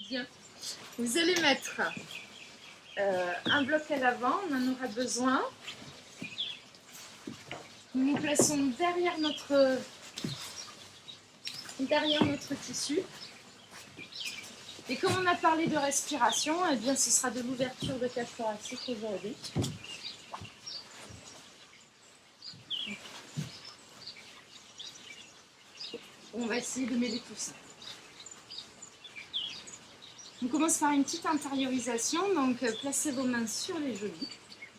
Bien. Vous allez mettre un bloc à l'avant, on en aura besoin. Nous nous plaçons derrière notre tissu. Et comme on a parlé de respiration, eh bien ce sera de l'ouverture de cage thoracique aujourd'hui. On va essayer de mêler tout ça. On commence par une petite intériorisation, donc placez vos mains sur les genoux.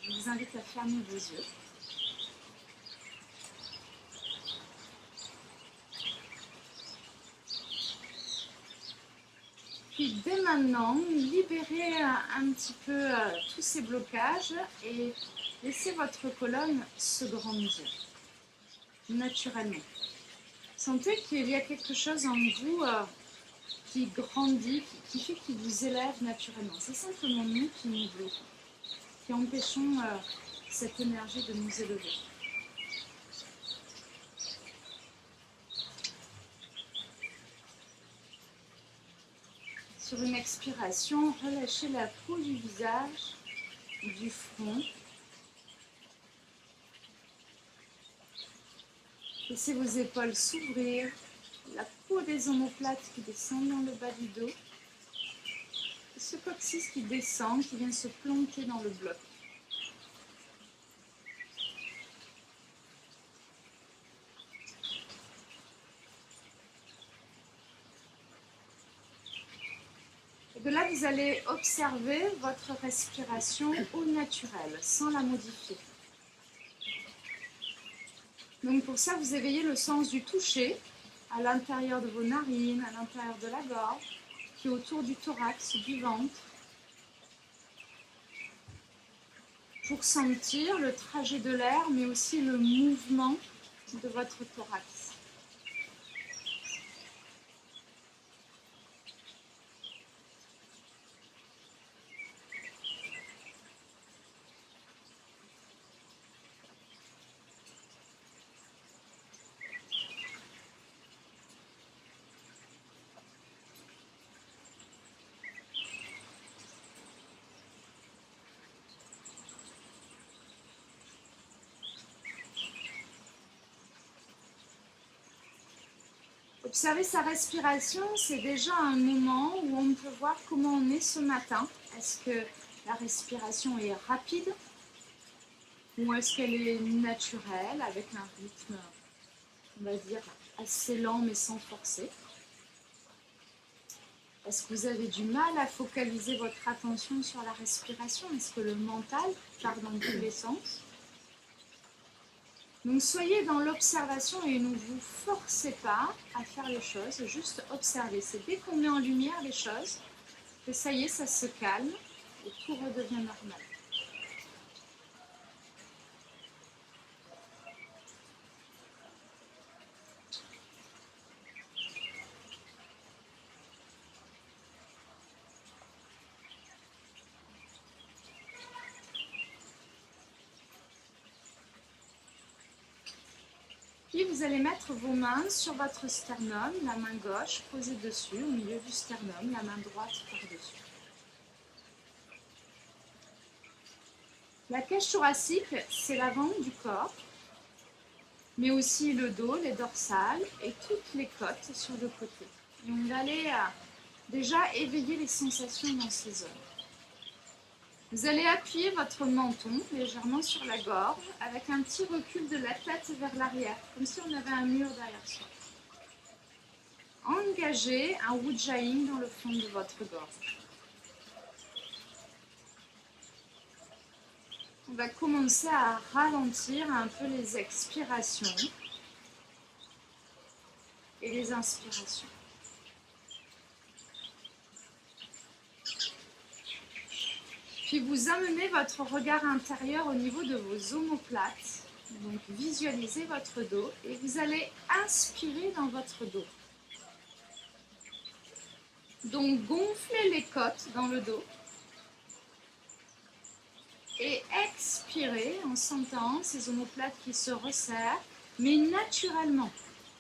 Je vous invite à fermer vos yeux. Puis dès maintenant, libérez un petit peu tous ces blocages et laissez votre colonne se grandir naturellement. Sentez qu'il y a quelque chose en vous qui grandit, qui fait qu'il vous élève naturellement. C'est simplement nous qui nous bloquons, qui empêchons cette énergie de nous élever. Sur une expiration, relâchez la peau du visage, du front. Laissez vos épaules s'ouvrir, la peau des omoplates qui descend dans le bas du dos. Et ce coccyx qui descend, qui vient se planter dans le bloc. Et de là, vous allez observer votre respiration au naturel, sans la modifier. Donc pour ça, vous éveillez le sens du toucher à l'intérieur de vos narines, à l'intérieur de la gorge, qui est autour du thorax, du ventre, pour sentir le trajet de l'air, mais aussi le mouvement de votre thorax. Observer sa respiration, c'est déjà un moment où on peut voir comment on est ce matin. Est-ce que la respiration est rapide ou est-ce qu'elle est naturelle avec un rythme, on va dire, assez lent mais sans forcer? Est-ce que vous avez du mal à focaliser votre attention sur la respiration? Est-ce que le mental part dans tous les sens? Donc soyez dans l'observation et ne vous forcez pas à faire les choses, juste observez. C'est dès qu'on met en lumière les choses que ça y est, ça se calme et tout redevient normal. Puis vous allez mettre vos mains sur votre sternum, la main gauche posée dessus, au milieu du sternum, la main droite par-dessus. La cage thoracique, c'est l'avant du corps, mais aussi le dos, les dorsales et toutes les côtes sur le côté. Et on va aller déjà éveiller les sensations dans ces zones. Vous allez appuyer votre menton légèrement sur la gorge avec un petit recul de la tête vers l'arrière, comme si on avait un mur derrière soi. Engagez un Ujjayi dans le fond de votre gorge. On va commencer à ralentir un peu les expirations et les inspirations. Puis vous amenez votre regard intérieur au niveau de vos omoplates. Donc visualisez votre dos et vous allez inspirer dans votre dos. Donc gonflez les côtes dans le dos. Et expirez en sentant ces omoplates qui se resserrent, mais naturellement.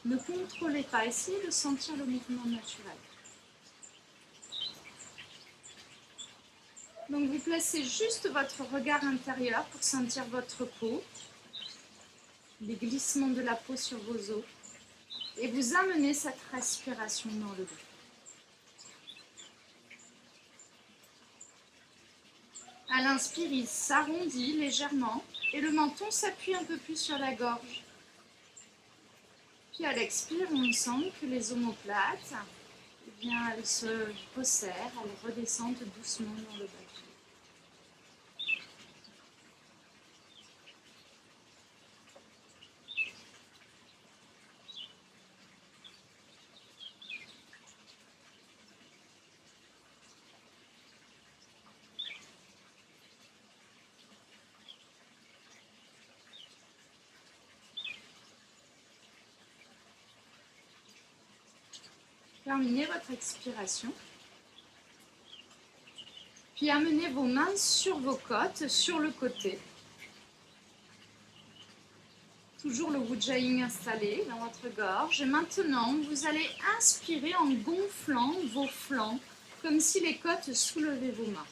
Ne contrôlez pas, essayez de sentir le mouvement naturel. Donc vous placez juste votre regard intérieur pour sentir votre peau, les glissements de la peau sur vos os, et vous amenez cette respiration dans le dos. À l'inspire, il s'arrondit légèrement et le menton s'appuie un peu plus sur la gorge. Puis à l'expire, on sent que les omoplates, eh bien, elles se resserrent, elles redescendent doucement dans le bas. Terminez votre expiration. Puis amenez vos mains sur vos côtes, sur le côté. Toujours le Ujjayi installé dans votre gorge. Et maintenant, vous allez inspirer en gonflant vos flancs, comme si les côtes soulevaient vos mains.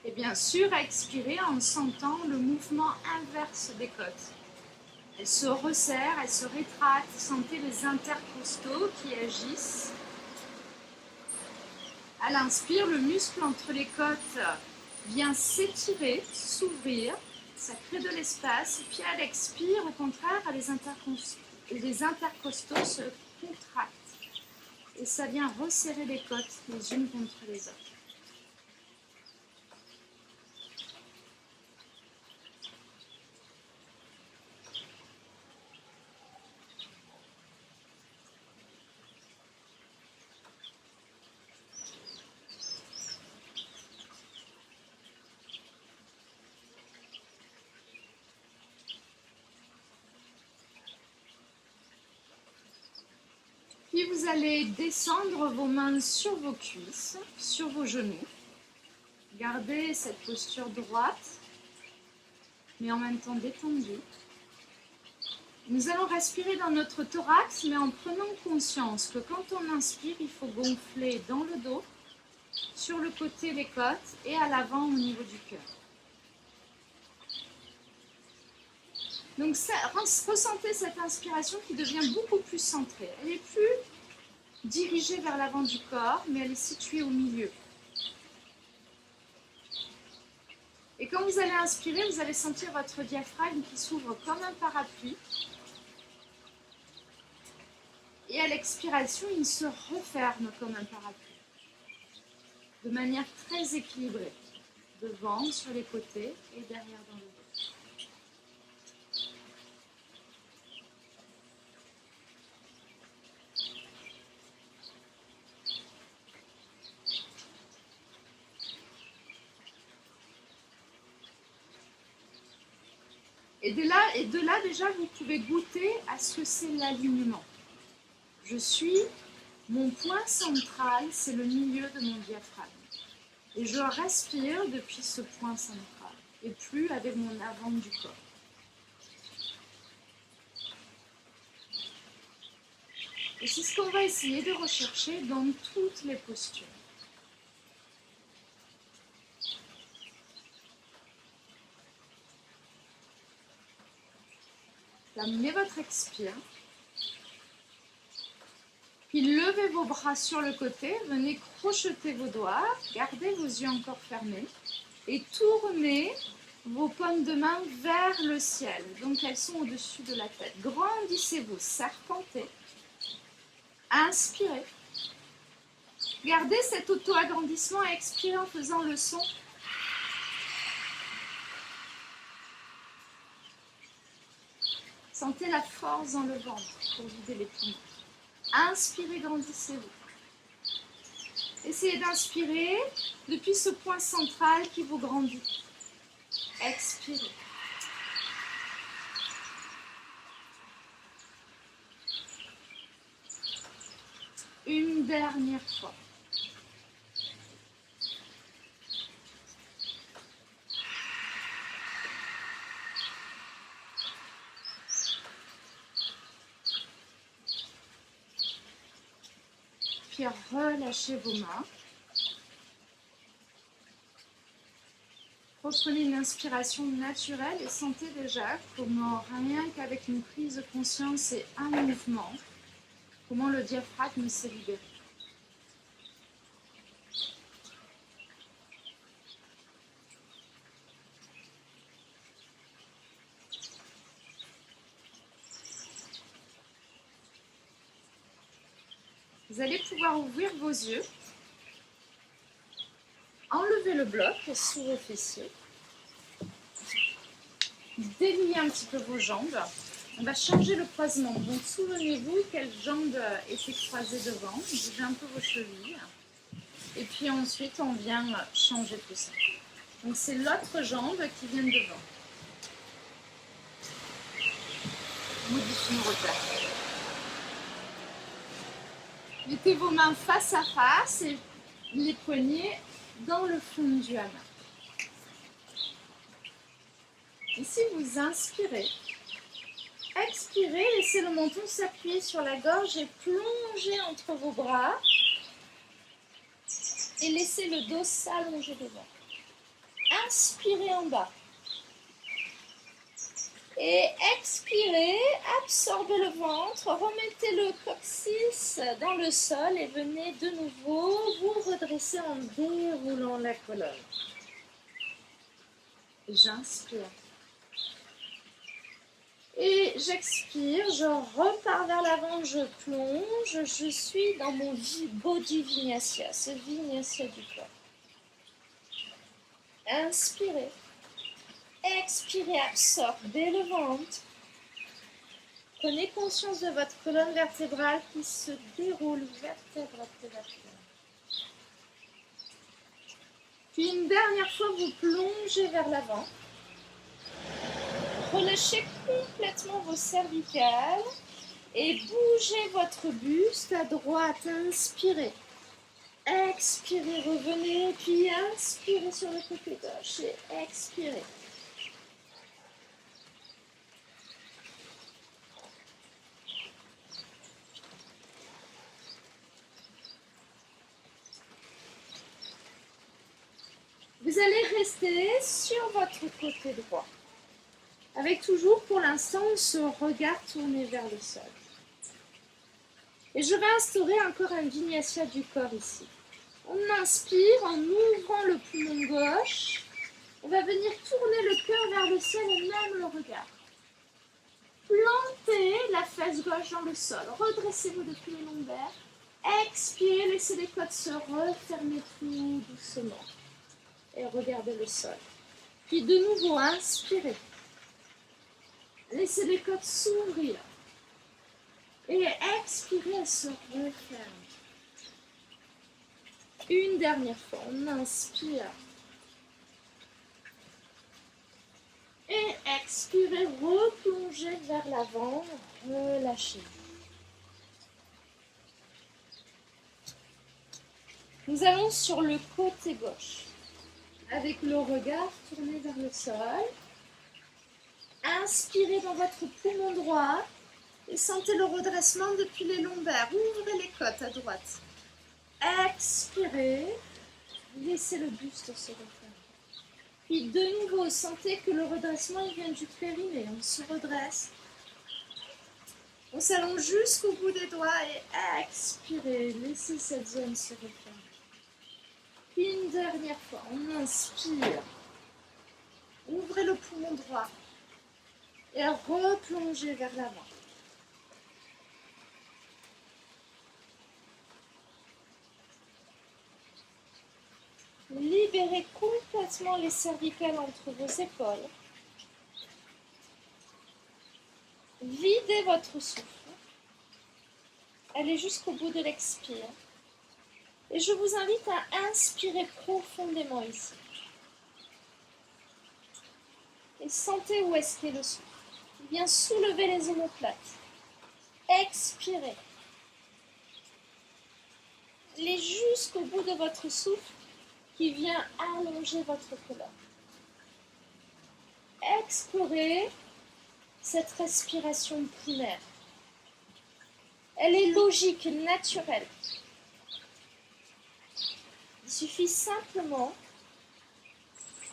Et bien sûr, expirez en sentant le mouvement inverse des côtes. Elles se resserrent, elles se rétractent. Sentez les intercostaux qui agissent. À l'inspire, le muscle entre les côtes vient s'étirer, s'ouvrir. Ça crée de l'espace. Et puis à l'expire, au contraire, les intercostaux se contractent. Et ça vient resserrer les côtes les unes contre les autres. Puis vous allez descendre vos mains sur vos cuisses, sur vos genoux. Gardez cette posture droite, mais en même temps détendue. Nous allons respirer dans notre thorax, mais en prenant conscience que quand on inspire, il faut gonfler dans le dos, sur le côté les côtes et à l'avant au niveau du cœur. Donc ressentez cette inspiration qui devient beaucoup plus centrée. Elle est plus dirigée vers l'avant du corps, mais elle est située au milieu. Et quand vous allez inspirer, vous allez sentir votre diaphragme qui s'ouvre comme un parapluie. Et à l'expiration, il se referme comme un parapluie. De manière très équilibrée. Devant, sur les côtés et derrière dans le dos. Et de là, déjà, vous pouvez goûter à ce que c'est l'alignement. Mon point central, c'est le milieu de mon diaphragme. Et je respire depuis ce point central, et plus avec mon avant du corps. Et c'est ce qu'on va essayer de rechercher dans toutes les postures. Terminez votre expire. Puis levez vos bras sur le côté, venez crocheter vos doigts, gardez vos yeux encore fermés et tournez vos paumes de main vers le ciel. Donc elles sont au-dessus de la tête. Grandissez-vous, serpentez. Inspirez. Gardez cet auto-agrandissement et expirez en faisant le son. Sentez la force dans le ventre pour vider les poumons. Inspirez, grandissez-vous. Essayez d'inspirer depuis ce point central qui vous grandit. Expirez. Une dernière fois. puis relâchez vos mains. Reprenez une inspiration naturelle et sentez déjà comment, rien qu'avec une prise de conscience et un mouvement, comment le diaphragme s'est libéré. Vous allez pouvoir ouvrir vos yeux, enlever le bloc sous vos fessiers, délier un petit peu vos jambes. On va changer le croisement. Donc souvenez-vous quelle jambe était croisée devant. Bougez un peu vos chevilles. Et puis ensuite, on vient changer tout ça. Donc c'est l'autre jambe qui vient devant. Modifiez nos repères. Mettez vos mains face à face et les poignets dans le fond du hamac. Ici, vous inspirez. Expirez, laissez le menton s'appuyer sur la gorge et plongez entre vos bras. Et laissez le dos s'allonger devant. Inspirez en bas. Et expirez, absorbez le ventre, remettez le coccyx dans le sol et venez de nouveau vous redresser en déroulant la colonne. J'inspire. Et j'expire, je repars vers l'avant, je plonge, je suis dans mon body vinyasa, ce vinyasa du corps. Inspirez. Expirez, absorbez le ventre. Prenez conscience de votre colonne vertébrale qui se déroule vertèbre après vertèbre. Puis une dernière fois, vous plongez vers l'avant. Relâchez complètement vos cervicales et bougez votre buste à droite. Inspirez. Expirez, revenez, puis inspirez sur le côté gauche et expirez. Vous allez rester sur votre côté droit, avec toujours pour l'instant ce regard tourné vers le sol. Et je vais instaurer encore un vinyasa du corps ici. On inspire en ouvrant le poumon gauche. On va venir tourner le cœur vers le sol et même le regard. Plantez la fesse gauche dans le sol. Redressez-vous depuis les lombaires. Expirez, laissez les côtes se refermer tout doucement. Et regardez le sol. Puis de nouveau, inspirez. Laissez les côtes s'ouvrir. Et expirez, elles se referment. Une dernière fois, on inspire. Et expirez, replongez vers l'avant, relâchez. Nous allons sur le côté gauche, avec le regard tourné vers le sol. Inspirez dans votre poumon droit et sentez le redressement depuis les lombaires. Ouvrez les côtes à droite. Expirez, laissez le buste se refermer. Puis de nouveau, sentez que le redressement il vient du périnée. On se redresse. On s'allonge jusqu'au bout des doigts et expirez. Laissez cette zone se refermer. Puis une dernière fois, on inspire. Ouvrez le poumon droit et replongez vers l'avant. Libérez complètement les cervicales entre vos épaules. Videz votre souffle. Allez jusqu'au bout de l'expire. Et je vous invite à inspirer profondément ici. Et sentez où est-ce qu'est le souffle. Il vient soulever les omoplates. Expirez. Allez jusqu'au bout de votre souffle qui vient allonger votre colonne. Explorez cette respiration primaire. Elle est logique, naturelle. Il suffit simplement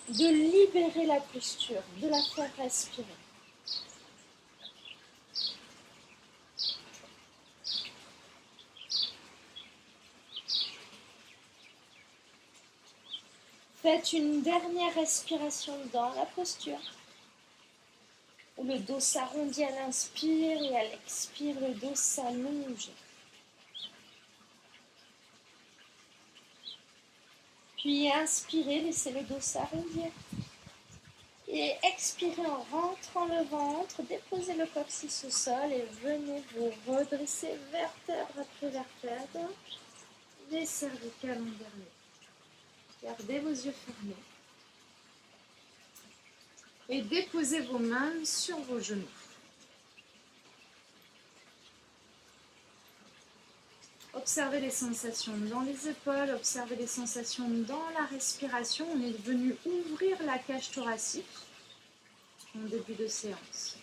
de libérer la posture, de la faire respirer. Faites une dernière respiration dans la posture, où le dos s'arrondit à l'inspire et à l'expire, le dos s'allonge. Puis inspirez, laissez le dos s'arrondir. Et expirez en rentrant le ventre, déposez le coccyx au sol et venez vous redresser vertèbre après vertèbre, les cervicales en dernier. Gardez vos yeux fermés et déposez vos mains sur vos genoux. Observez les sensations dans les épaules, observez les sensations dans la respiration. On est venu ouvrir la cage thoracique en début de séance.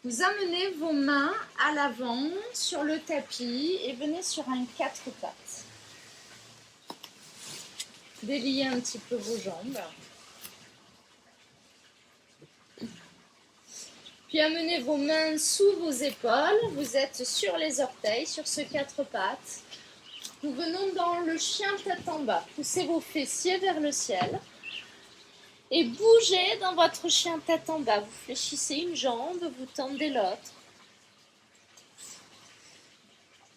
Vous amenez vos mains à l'avant sur le tapis et venez sur un 4 pattes. Déliez un petit peu vos jambes. Puis amenez vos mains sous vos épaules. Vous êtes sur les orteils, sur ce 4 pattes. Nous venons dans le chien tête en bas. Poussez vos fessiers vers le ciel. Et bougez dans votre chien tête en bas. Vous fléchissez une jambe, vous tendez l'autre.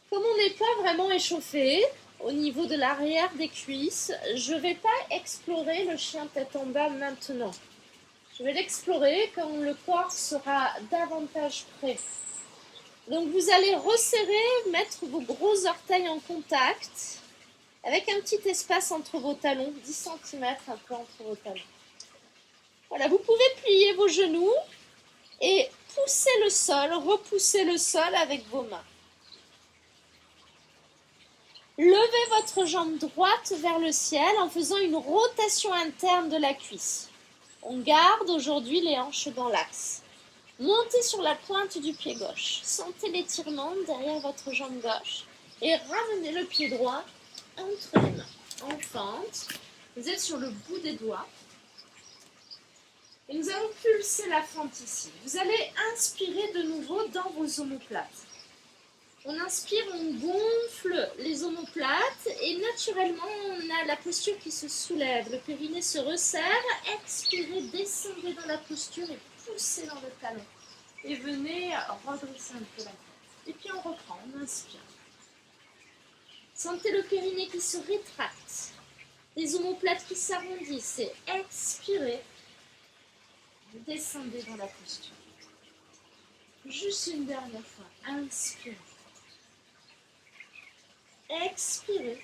Comme on n'est pas vraiment échauffé au niveau de l'arrière des cuisses, je ne vais pas explorer le chien tête en bas maintenant. Je vais l'explorer quand le corps sera davantage prêt. Donc vous allez resserrer, mettre vos gros orteils en contact avec un petit espace entre vos talons, 10 cm un peu entre vos talons. Voilà, vous pouvez plier vos genoux et pousser le sol, repousser le sol avec vos mains. Levez votre jambe droite vers le ciel en faisant une rotation interne de la cuisse. On garde aujourd'hui les hanches dans l'axe. Montez sur la pointe du pied gauche. Sentez l'étirement derrière votre jambe gauche et ramenez le pied droit entre les mains. En fente, vous êtes sur le bout des doigts. Et nous allons pulser la fente ici. Vous allez inspirer de nouveau dans vos omoplates. On inspire, on gonfle les omoplates et naturellement on a la posture qui se soulève. Le périnée se resserre. Expirez, descendez dans la posture et poussez dans le talon. Et venez redresser un peu la tête. Et puis on reprend, on inspire. Sentez le périnée qui se rétracte. Les omoplates qui s'arrondissent et expirez. Descendez dans la posture. Juste une dernière fois. Inspirez. Expirez.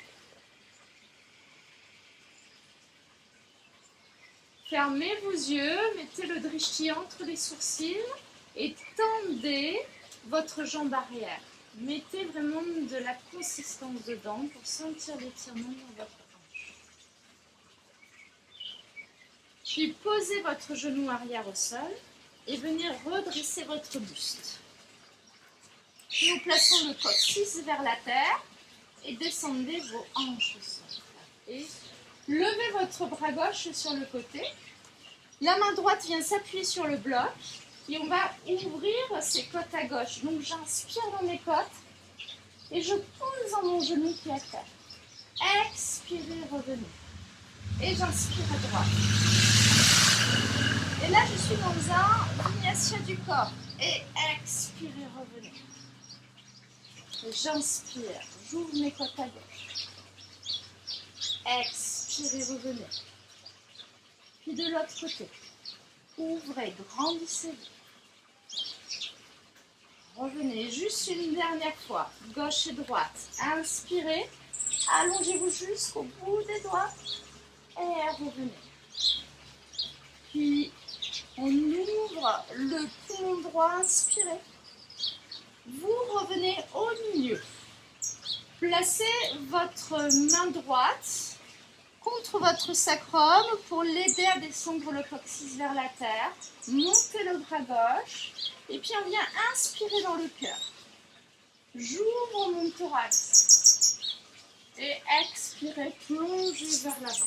Fermez vos yeux, mettez le drishti entre les sourcils et tendez votre jambe arrière. Mettez vraiment de la consistance dedans pour sentir l'étirement dans votre hanche. Puis posez votre genou arrière au sol et venez redresser votre buste. Puis nous plaçons le coccyx vers la terre et descendez vos hanches au sol. Et levez votre bras gauche sur le côté. La main droite vient s'appuyer sur le bloc et on va ouvrir ses côtes à gauche. Donc j'inspire dans mes côtes et je pousse dans mon genou qui est à terre. Expirez, revenez. Et j'inspire à droite. Et là, je suis dans un vinyasa du corps. Et expirez, revenez. Et j'inspire, j'ouvre mes côtes à gauche. Expirez, revenez. Puis de l'autre côté. Ouvrez, grandissez-vous. Revenez juste une dernière fois. Gauche et droite. Inspirez. Allongez-vous jusqu'au bout des doigts. Et revenez. Puis, on ouvre le poumon droit. Inspirez. Vous revenez au milieu. Placez votre main droite contre votre sacrum pour l'aider à descendre le coccyx vers la terre. Montez le bras gauche et puis on vient inspirer dans le cœur. J'ouvre mon thorax et expirez, plongez vers l'avant.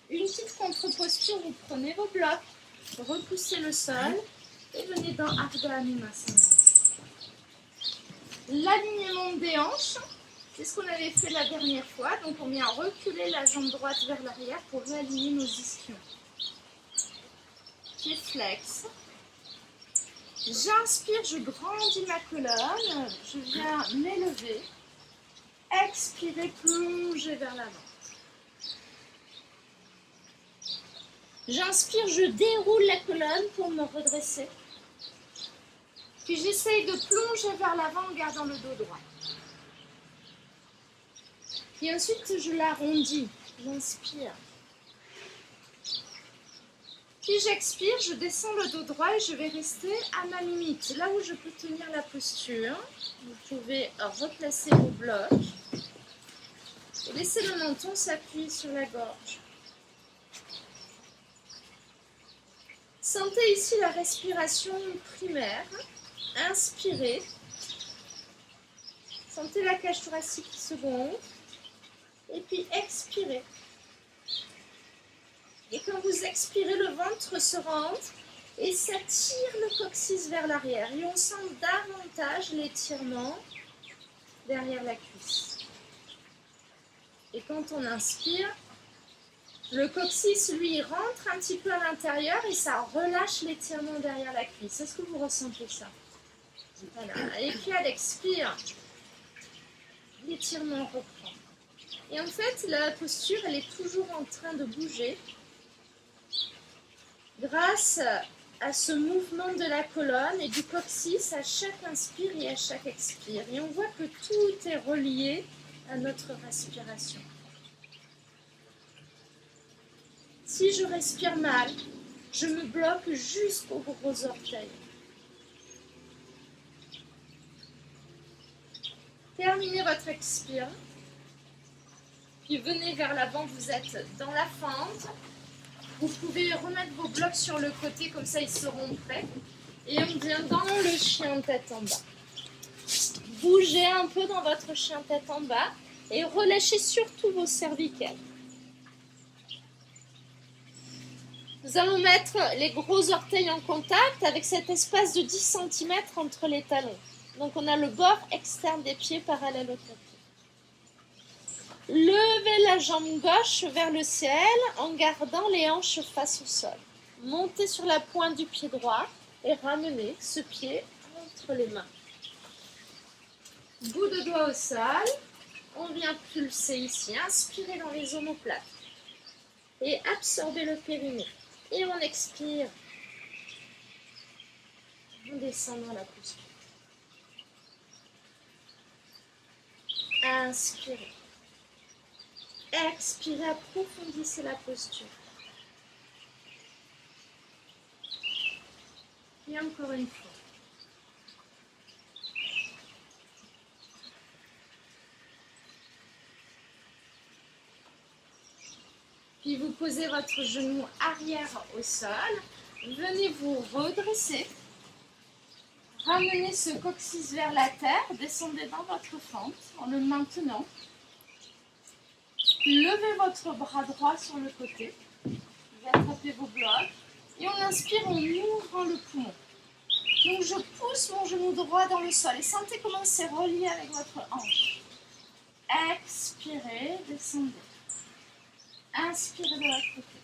Une petite contre-posture, vous prenez vos blocs, repoussez le sol et venez dans Ardha Hanumasanam. L'alignement des hanches, c'est ce qu'on avait fait la dernière fois. Donc on vient reculer la jambe droite vers l'arrière pour réaligner nos ischions. Pied flex. J'inspire, je grandis ma colonne, je viens m'élever. Expirez, plongez vers l'avant. J'inspire, je déroule la colonne pour me redresser. Puis j'essaye de plonger vers l'avant en gardant le dos droit. Puis ensuite, je l'arrondis. J'inspire. Puis j'expire, je descends le dos droit et je vais rester à ma limite. Là où je peux tenir la posture, vous pouvez replacer vos blocs et laisser le menton s'appuyer sur la gorge. Sentez ici la respiration primaire. Inspirez. Sentez la cage thoracique qui se gonfle. Et puis expirez. Et quand vous expirez, le ventre se rentre et ça tire le coccyx vers l'arrière. Et on sent davantage l'étirement derrière la cuisse. Et quand on inspire, le coccyx, lui, rentre un petit peu à l'intérieur et ça relâche l'étirement derrière la cuisse. Est-ce que vous ressentez ça? Voilà. Et puis à l'expire, l'étirement reprend. Et en fait, la posture, elle est toujours en train de bouger grâce à ce mouvement de la colonne et du coccyx à chaque inspire et à chaque expire. Et on voit que tout est relié à notre respiration. Si je respire mal, je me bloque jusqu'aux gros orteils. Terminez votre expire. Puis venez vers l'avant, vous êtes dans la fente. Vous pouvez remettre vos blocs sur le côté, comme ça ils seront prêts. Et on vient dans le chien tête en bas. Bougez un peu dans votre chien tête en bas et relâchez surtout vos cervicales. Nous allons mettre les gros orteils en contact avec cet espace de 10 cm entre les talons. Donc on a le bord externe des pieds parallèle au tapis. Levez la jambe gauche vers le ciel en gardant les hanches face au sol. Montez sur la pointe du pied droit et ramenez ce pied entre les mains. Bout de doigt au sol. On vient pulser ici. Inspirez dans les omoplates. Et absorbez le périnée. Et on expire. On descend dans la posture. Inspirez. Expirez, approfondissez la posture. Et encore une fois. Puis vous posez votre genou arrière au sol. Venez vous redresser. Ramenez ce coccyx vers la terre. Descendez dans votre fente en le maintenant. Levez votre bras droit sur le côté. Vous attrapez vos blocs. Et on inspire en ouvrant le poumon. Donc je pousse mon genou droit dans le sol. Et sentez comment c'est relié avec votre hanche. Expirez, descendez. Inspirez de l'autre côté.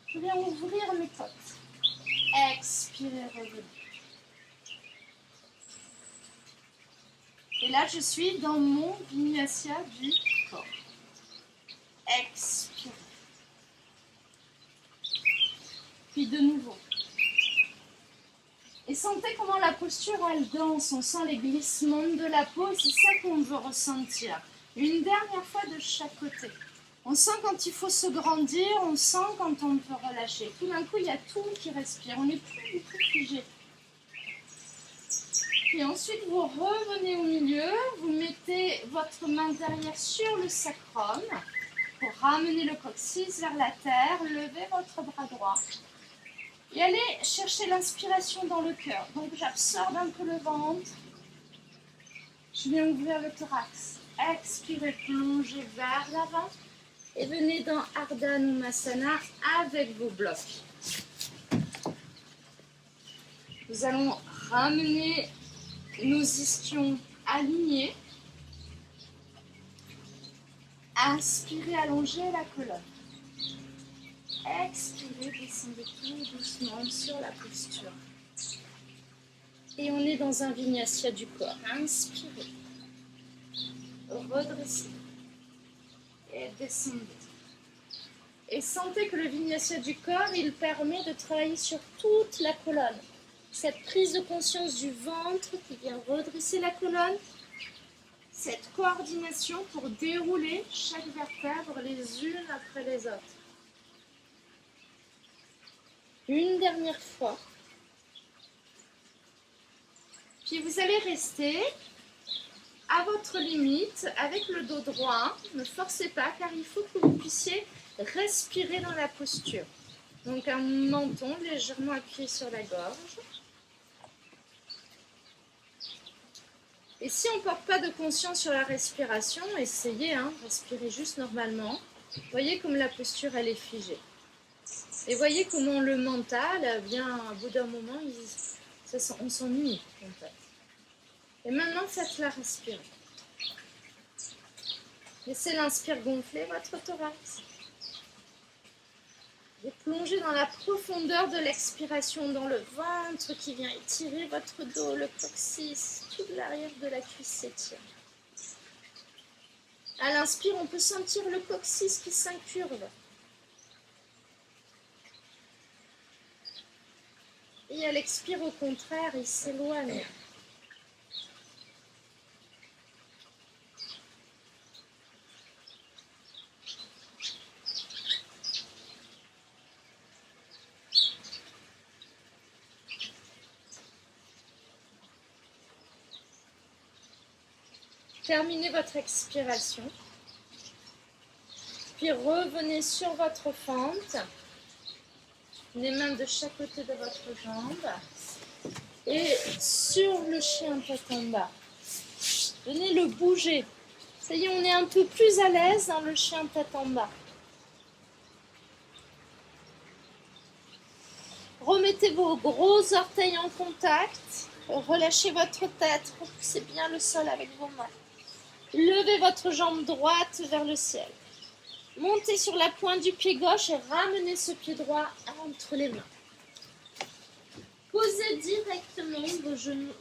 Je viens ouvrir mes côtes. Expirez, revenez. Et là, je suis dans mon vinyasa du corps. Expirez. Puis de nouveau. Et sentez comment la posture, elle danse. On sent les glissements de la peau. C'est ça qu'on veut ressentir. Une dernière fois de chaque côté. On sent quand il faut se grandir, on sent quand on peut relâcher. Tout d'un coup, il y a tout qui respire. On n'est plus du tout figé. Puis ensuite, vous revenez au milieu. Vous mettez votre main derrière sur le sacrum. pour ramener le coccyx vers la terre, levez votre bras droit. Et allez chercher l'inspiration dans le cœur. Donc j'absorbe un peu le ventre. Je viens ouvrir le thorax. Expirez, plongez vers l'avant. Et venez dans Ardha Numasana avec vos blocs. Nous allons ramener nos ischions alignés. Inspirez, allongez la colonne. Expirez, descendez tout doucement sur la posture. Et on est dans un vinyasa du corps. Inspirez. Redressez. Et descendez. Et sentez que le vinyasa du corps, il permet de travailler sur toute la colonne. Cette prise de conscience du ventre qui vient redresser la colonne. Cette coordination pour dérouler chaque vertèbre les unes après les autres. Une dernière fois. Puis vous allez rester à votre limite avec le dos droit. Ne forcez pas car il faut que vous puissiez respirer dans la posture. Donc un menton légèrement appuyé sur la gorge. Et si on ne porte pas de conscience sur la respiration, essayez, respirez juste normalement. Voyez comme la posture elle est figée. Et voyez comment le mental, bien à bout d'un moment, on s'ennuie en fait. Et maintenant, faites-la respirer. Laissez l'inspire gonfler votre thorax. Et plongez dans la profondeur de l'expiration, dans le ventre qui vient étirer votre dos, le coccyx, tout l'arrière de la cuisse s'étire. À l'inspire, on peut sentir le coccyx qui s'incurve. Et à l'expire, au contraire, il s'éloigne. Terminez votre expiration. Puis revenez sur votre fente. Les mains de chaque côté de votre jambe. Et sur le chien tête en bas. Venez le bouger. Ça y est, on est un peu plus à l'aise dans le chien tête en bas. Remettez vos gros orteils en contact. Relâchez votre tête. Repoussez bien le sol avec vos mains. Levez votre jambe droite vers le ciel. Montez sur la pointe du pied gauche et ramenez ce pied droit entre les mains. Posez directement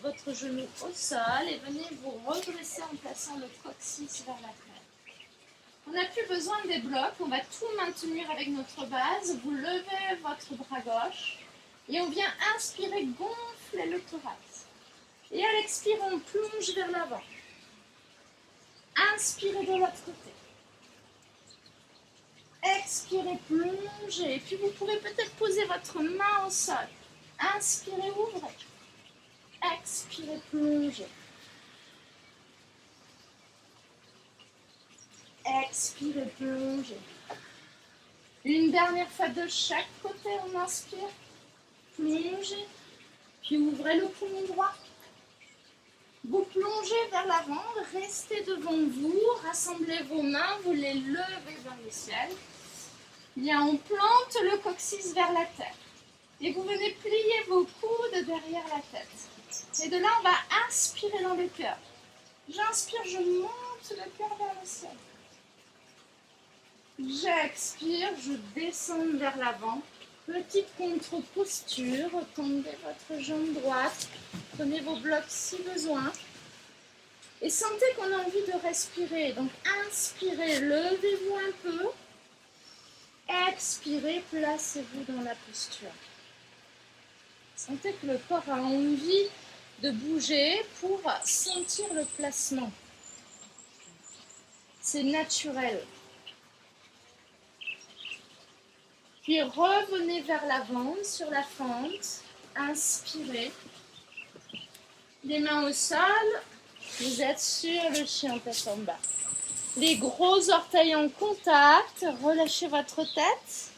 votre genou au sol et venez vous redresser en plaçant le coccyx vers la terre. On n'a plus besoin des blocs, on va tout maintenir avec notre base. Vous levez votre bras gauche et on vient inspirer, gonfler le thorax. Et à l'expire, on plonge vers l'avant. Inspirez de l'autre côté. Expirez, plongez. Et puis vous pourrez peut-être poser votre main au sol. Inspirez, ouvrez. Expirez, plongez. Expirez, plongez. Une dernière fois de chaque côté, on inspire. Plongez. Puis ouvrez le poumon droit. Vous plongez vers l'avant, restez devant vous, rassemblez vos mains, vous les levez vers le ciel. Bien, on plante le coccyx vers la terre. Et vous venez plier vos coudes derrière la tête. Et de là, on va inspirer dans le cœur. J'inspire, je monte le cœur vers le ciel. J'expire, je descends vers l'avant. Petite contre-posture, tendez votre jambe droite, prenez vos blocs si besoin. Et sentez qu'on a envie de respirer. Donc inspirez, levez-vous un peu. Expirez, placez-vous dans la posture. Sentez que le corps a envie de bouger pour sentir le placement. C'est naturel. Puis revenez vers l'avant sur la fente. Inspirez. Les mains au sol. Vous êtes sur le chien tête en bas. Les gros orteils en contact, relâchez votre tête.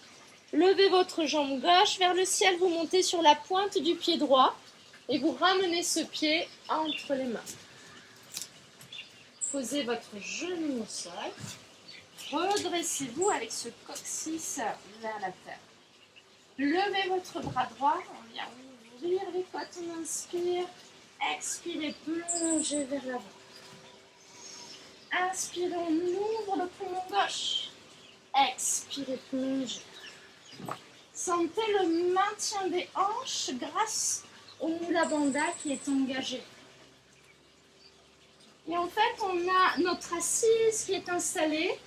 Levez votre jambe gauche vers le ciel, vous montez sur la pointe du pied droit et vous ramenez ce pied entre les mains. Posez votre genou au sol. Redressez-vous avec ce coccyx vers la terre. Levez votre bras droit, on vient ouvrir les côtes, on inspire. Expirez, plongez vers l'avant. Inspirez, on ouvre le poumon gauche. Expirez, plongez. Sentez le maintien des hanches grâce au Mula Bandha qui est engagé. Et en fait, on a notre assise qui est installée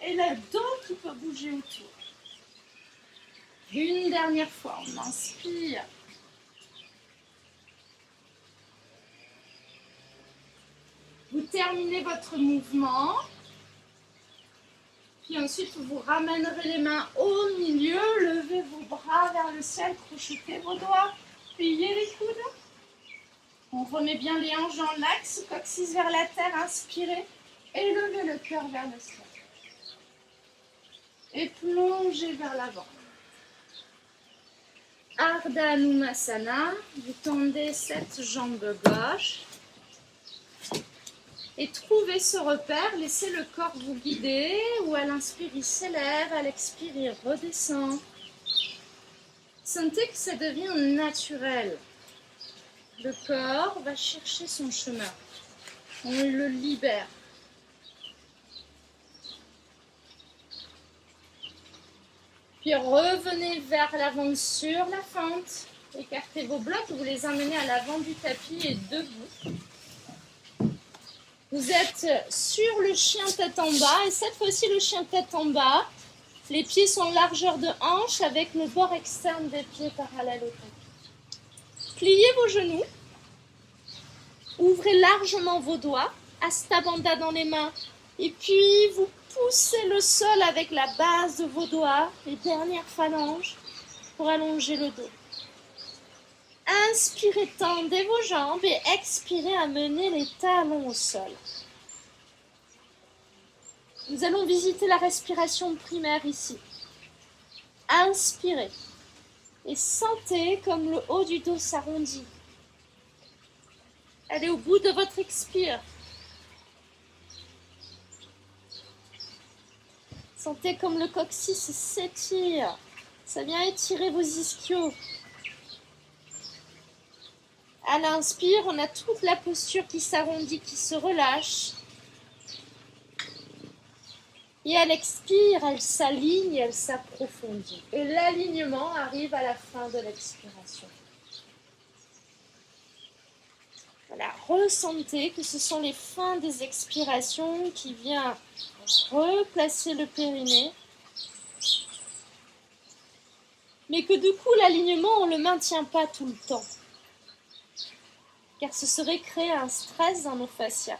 et le dos qui peut bouger autour. Une dernière fois, on inspire. Vous terminez votre mouvement. Puis ensuite, vous ramènerez les mains au milieu, levez vos bras vers le ciel, crochetez vos doigts, pliez les coudes. On remet bien les hanches dans l'axe, coccyx vers la terre, inspirez et levez le cœur vers le ciel. Et plongez vers l'avant. Ardha Anumasana, vous tendez cette jambe gauche. Et trouvez ce repère, laissez le corps vous guider, ou à l'inspire il s'élève, à l'expire il redescend. Sentez que ça devient naturel. Le corps va chercher son chemin. On le libère. Puis revenez vers l'avant sur la fente. Écartez vos blocs, vous les emmenez à l'avant du tapis et debout. Vous êtes sur le chien tête en bas et cette fois-ci le chien tête en bas. Les pieds sont largeur de hanche avec le bord externe des pieds parallèle au tapis. Pliez vos genoux. Ouvrez largement vos doigts. Hasta Bandha dans les mains. Et puis vous poussez le sol avec la base de vos doigts, les dernières phalanges, pour allonger le dos. Inspirez, tendez vos jambes et expirez, amenez les talons au sol. Nous allons visiter la respiration primaire ici. Inspirez et sentez comme le haut du dos s'arrondit. Allez au bout de votre expire. Sentez comme le coccyx s'étire. Ça vient étirer vos ischios. À l'inspire, on a toute la posture qui s'arrondit, qui se relâche. Et à l'expire, elle s'aligne, elle s'approfondit. Et l'alignement arrive à la fin de l'expiration. Voilà, ressentez que ce sont les fins des expirations qui viennent replacer le périnée. Mais que du coup, l'alignement, on ne le maintient pas tout le temps. Car ce serait créer un stress dans nos fascias.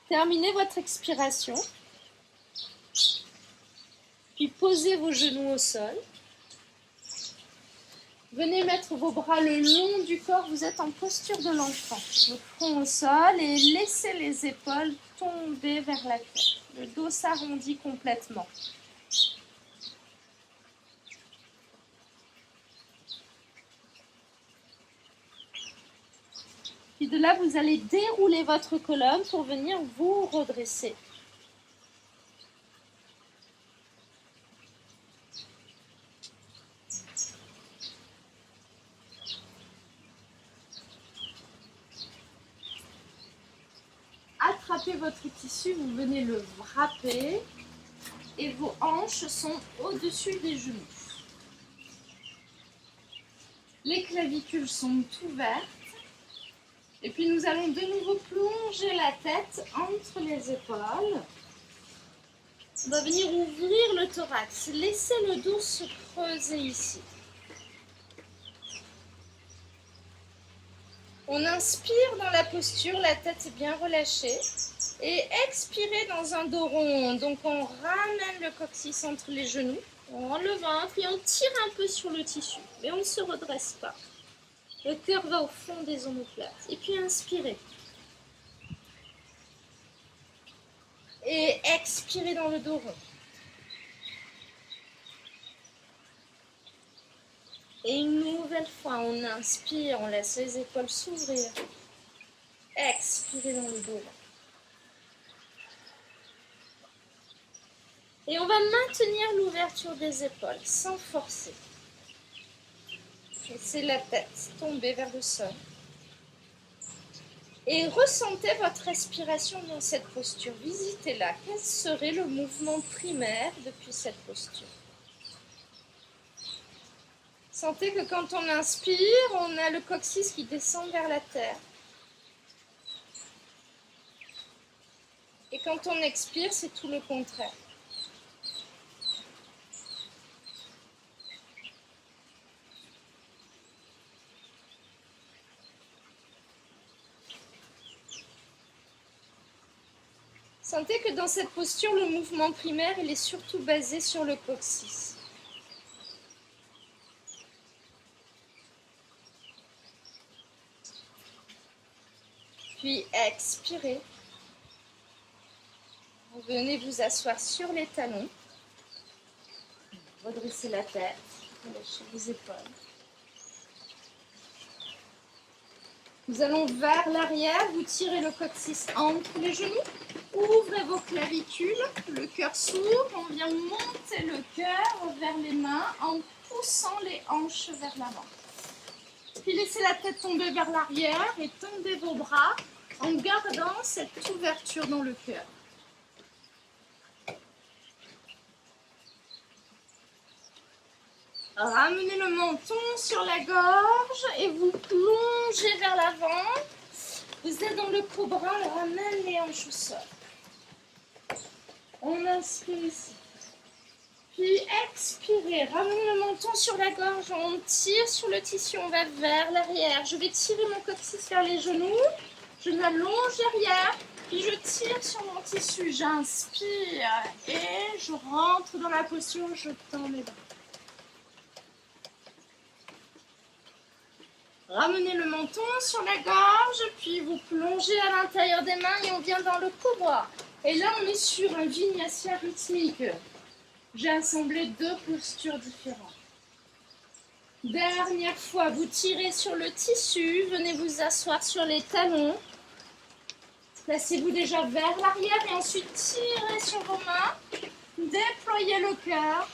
Terminez votre expiration. Puis posez vos genoux au sol. Venez mettre vos bras le long du corps. Vous êtes en posture de l'enfant. Le front au sol et laissez les épaules tomber vers la tête. Le dos s'arrondit complètement. Puis de là, vous allez dérouler votre colonne pour venir vous redresser. Attrapez votre tissu, vous venez le wrapper et vos hanches sont au-dessus des genoux. Les clavicules sont ouvertes. Et puis nous allons de nouveau plonger la tête entre les épaules. On va venir ouvrir le thorax. Laissez le dos se creuser ici. On inspire dans la posture, la tête est bien relâchée. Et expirez dans un dos rond. Donc on ramène le coccyx entre les genoux. On le ventre et on tire un peu sur le tissu. Mais on ne se redresse pas. Le cœur va au fond des omoplates. Et puis inspirez. Et expirez dans le dos rond. Et une nouvelle fois, on inspire, on laisse les épaules s'ouvrir. Expirez dans le dos rond. Et on va maintenir l'ouverture des épaules sans forcer. Laissez la tête tomber vers le sol. Et ressentez votre respiration dans cette posture. Visitez-la. Quel serait le mouvement primaire depuis cette posture? Sentez que quand on inspire, on a le coccyx qui descend vers la terre. Et quand on expire, c'est tout le contraire. Sentez que dans cette posture, le mouvement primaire, il est surtout basé sur le coccyx. Puis expirez. Venez vous asseoir sur les talons. Redressez la tête. Relâchez les épaules. Nous allons vers l'arrière. Vous tirez le coccyx entre les genoux. Ouvrez vos clavicules. Le cœur s'ouvre. On vient monter le cœur vers les mains en poussant les hanches vers l'avant. Puis laissez la tête tomber vers l'arrière et tendez vos bras en gardant cette ouverture dans le cœur. Ramenez le menton sur la gorge et vous plongez vers l'avant. Vous êtes dans le cobra, on ramène les hanches au sol. On inspire ici. Puis expirez, ramenez le menton sur la gorge, on tire sur le tissu, on va vers l'arrière. Je vais tirer mon coccyx vers les genoux, je m'allonge derrière, puis je tire sur mon tissu. J'inspire et je rentre dans la posture, je tends mes bras. Ramenez le menton sur la gorge, puis vous plongez à l'intérieur des mains et on vient dans le cobra. Et là, on est sur un vinyasa rythmique. J'ai assemblé deux postures différentes. Dernière fois, vous tirez sur le tissu, venez vous asseoir sur les talons. Placez-vous déjà vers l'arrière et ensuite tirez sur vos mains. Déployez le cœur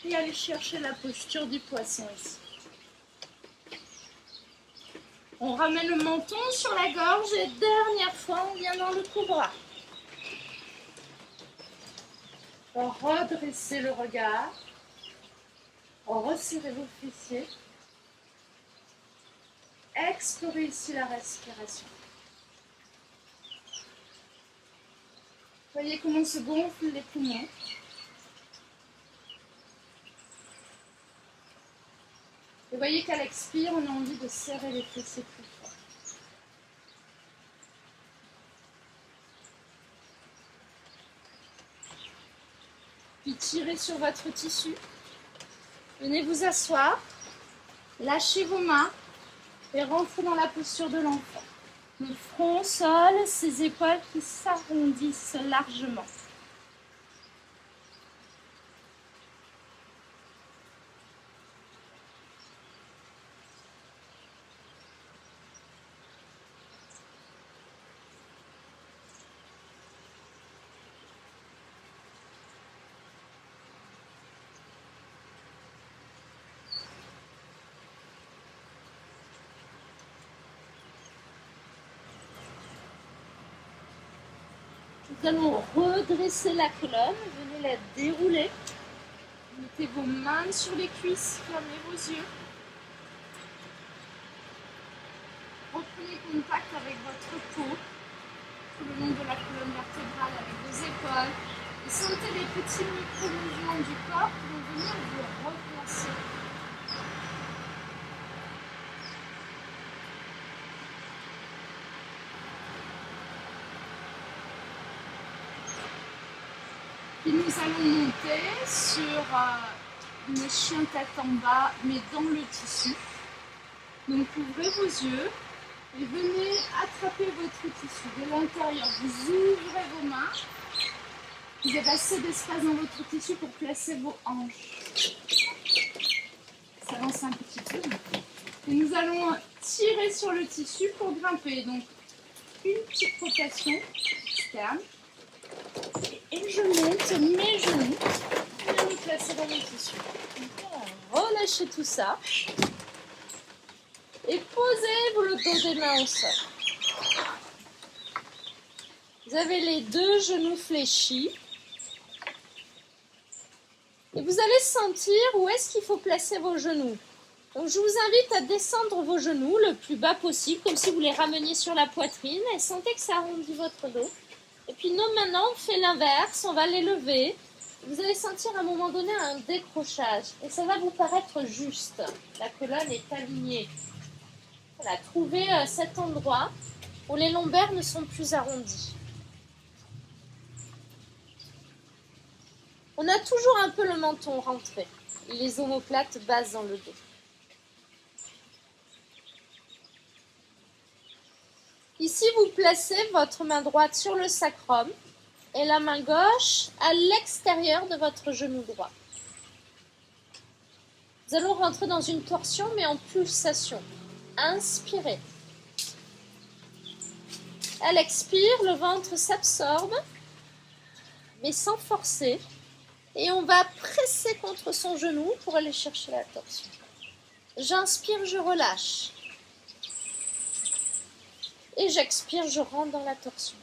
et allez chercher la posture du poisson ici. On ramène le menton sur la gorge et dernière fois, on vient dans le cobra. Redressez le regard. Resserrez vos fessiers. Explorez ici la respiration. Voyez comment se gonflent les poumons. Et voyez qu'à l'expire, on a envie de serrer les fessiers plus fort. Puis tirez sur votre tissu. Venez vous asseoir. Lâchez vos mains et rentrez dans la posture de l'enfant. Le front au sol, ses épaules qui s'arrondissent largement. Nous allons redresser la colonne, venez la dérouler. Mettez vos mains sur les cuisses, fermez vos yeux. Reprenez contact avec votre peau, tout le long de la colonne vertébrale avec vos épaules. Et sentez les petits micro-mouvements du corps qui vont venir vous replacer. Puis nous allons monter sur le chien tête en bas, mais dans le tissu. Donc ouvrez vos yeux et venez attraper votre tissu de l'intérieur. Vous ouvrez vos mains Vous avez assez d'espace dans votre tissu pour placer vos hanches. S'avance un petit peu. Et nous allons tirer sur le tissu pour grimper. Donc, une petite rotation externe. Et je monte mes genoux. Je viens les placer dans mon tissu. Relâchez tout ça. Et posez-vous le dos des mains au sol. Vous avez les deux genoux fléchis. Et vous allez sentir où est-ce qu'il faut placer vos genoux. Donc je vous invite à descendre vos genoux le plus bas possible, comme si vous les rameniez sur la poitrine. Et sentez que ça arrondit votre dos. Et puis nous, maintenant, on fait l'inverse. On va les lever. Vous allez sentir à un moment donné un décrochage. Et ça va vous paraître juste. La colonne est alignée. Voilà, trouvez cet endroit où les lombaires ne sont plus arrondis. On a toujours un peu le menton rentré, les omoplates basses dans le dos. Ici, vous placez votre main droite sur le sacrum et la main gauche à l'extérieur de votre genou droit. Nous allons rentrer dans une torsion, mais en pulsation. Inspirez. À l'expire, le ventre s'absorbe, mais sans forcer. Et on va presser contre son genou pour aller chercher la torsion. J'inspire, je relâche. Et j'expire, je rentre dans la torsion.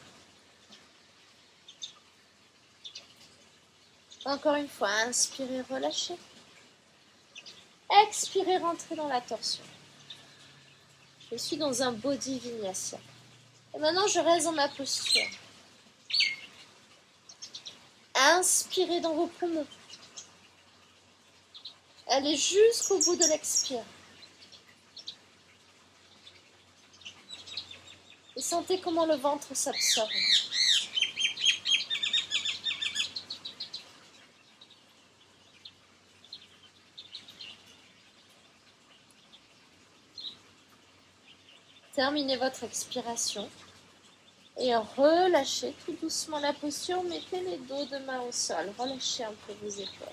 Encore une fois, inspirez, relâchez. Expirez, rentrez dans la torsion. Je suis dans un body vinyasa. Et maintenant, je reste dans ma posture. Inspirez dans vos poumons. Allez jusqu'au bout de l'expire. Et sentez comment le ventre s'absorbe. Terminez votre expiration. Et relâchez tout doucement la posture. Mettez les dos de main au sol. Relâchez un peu vos épaules.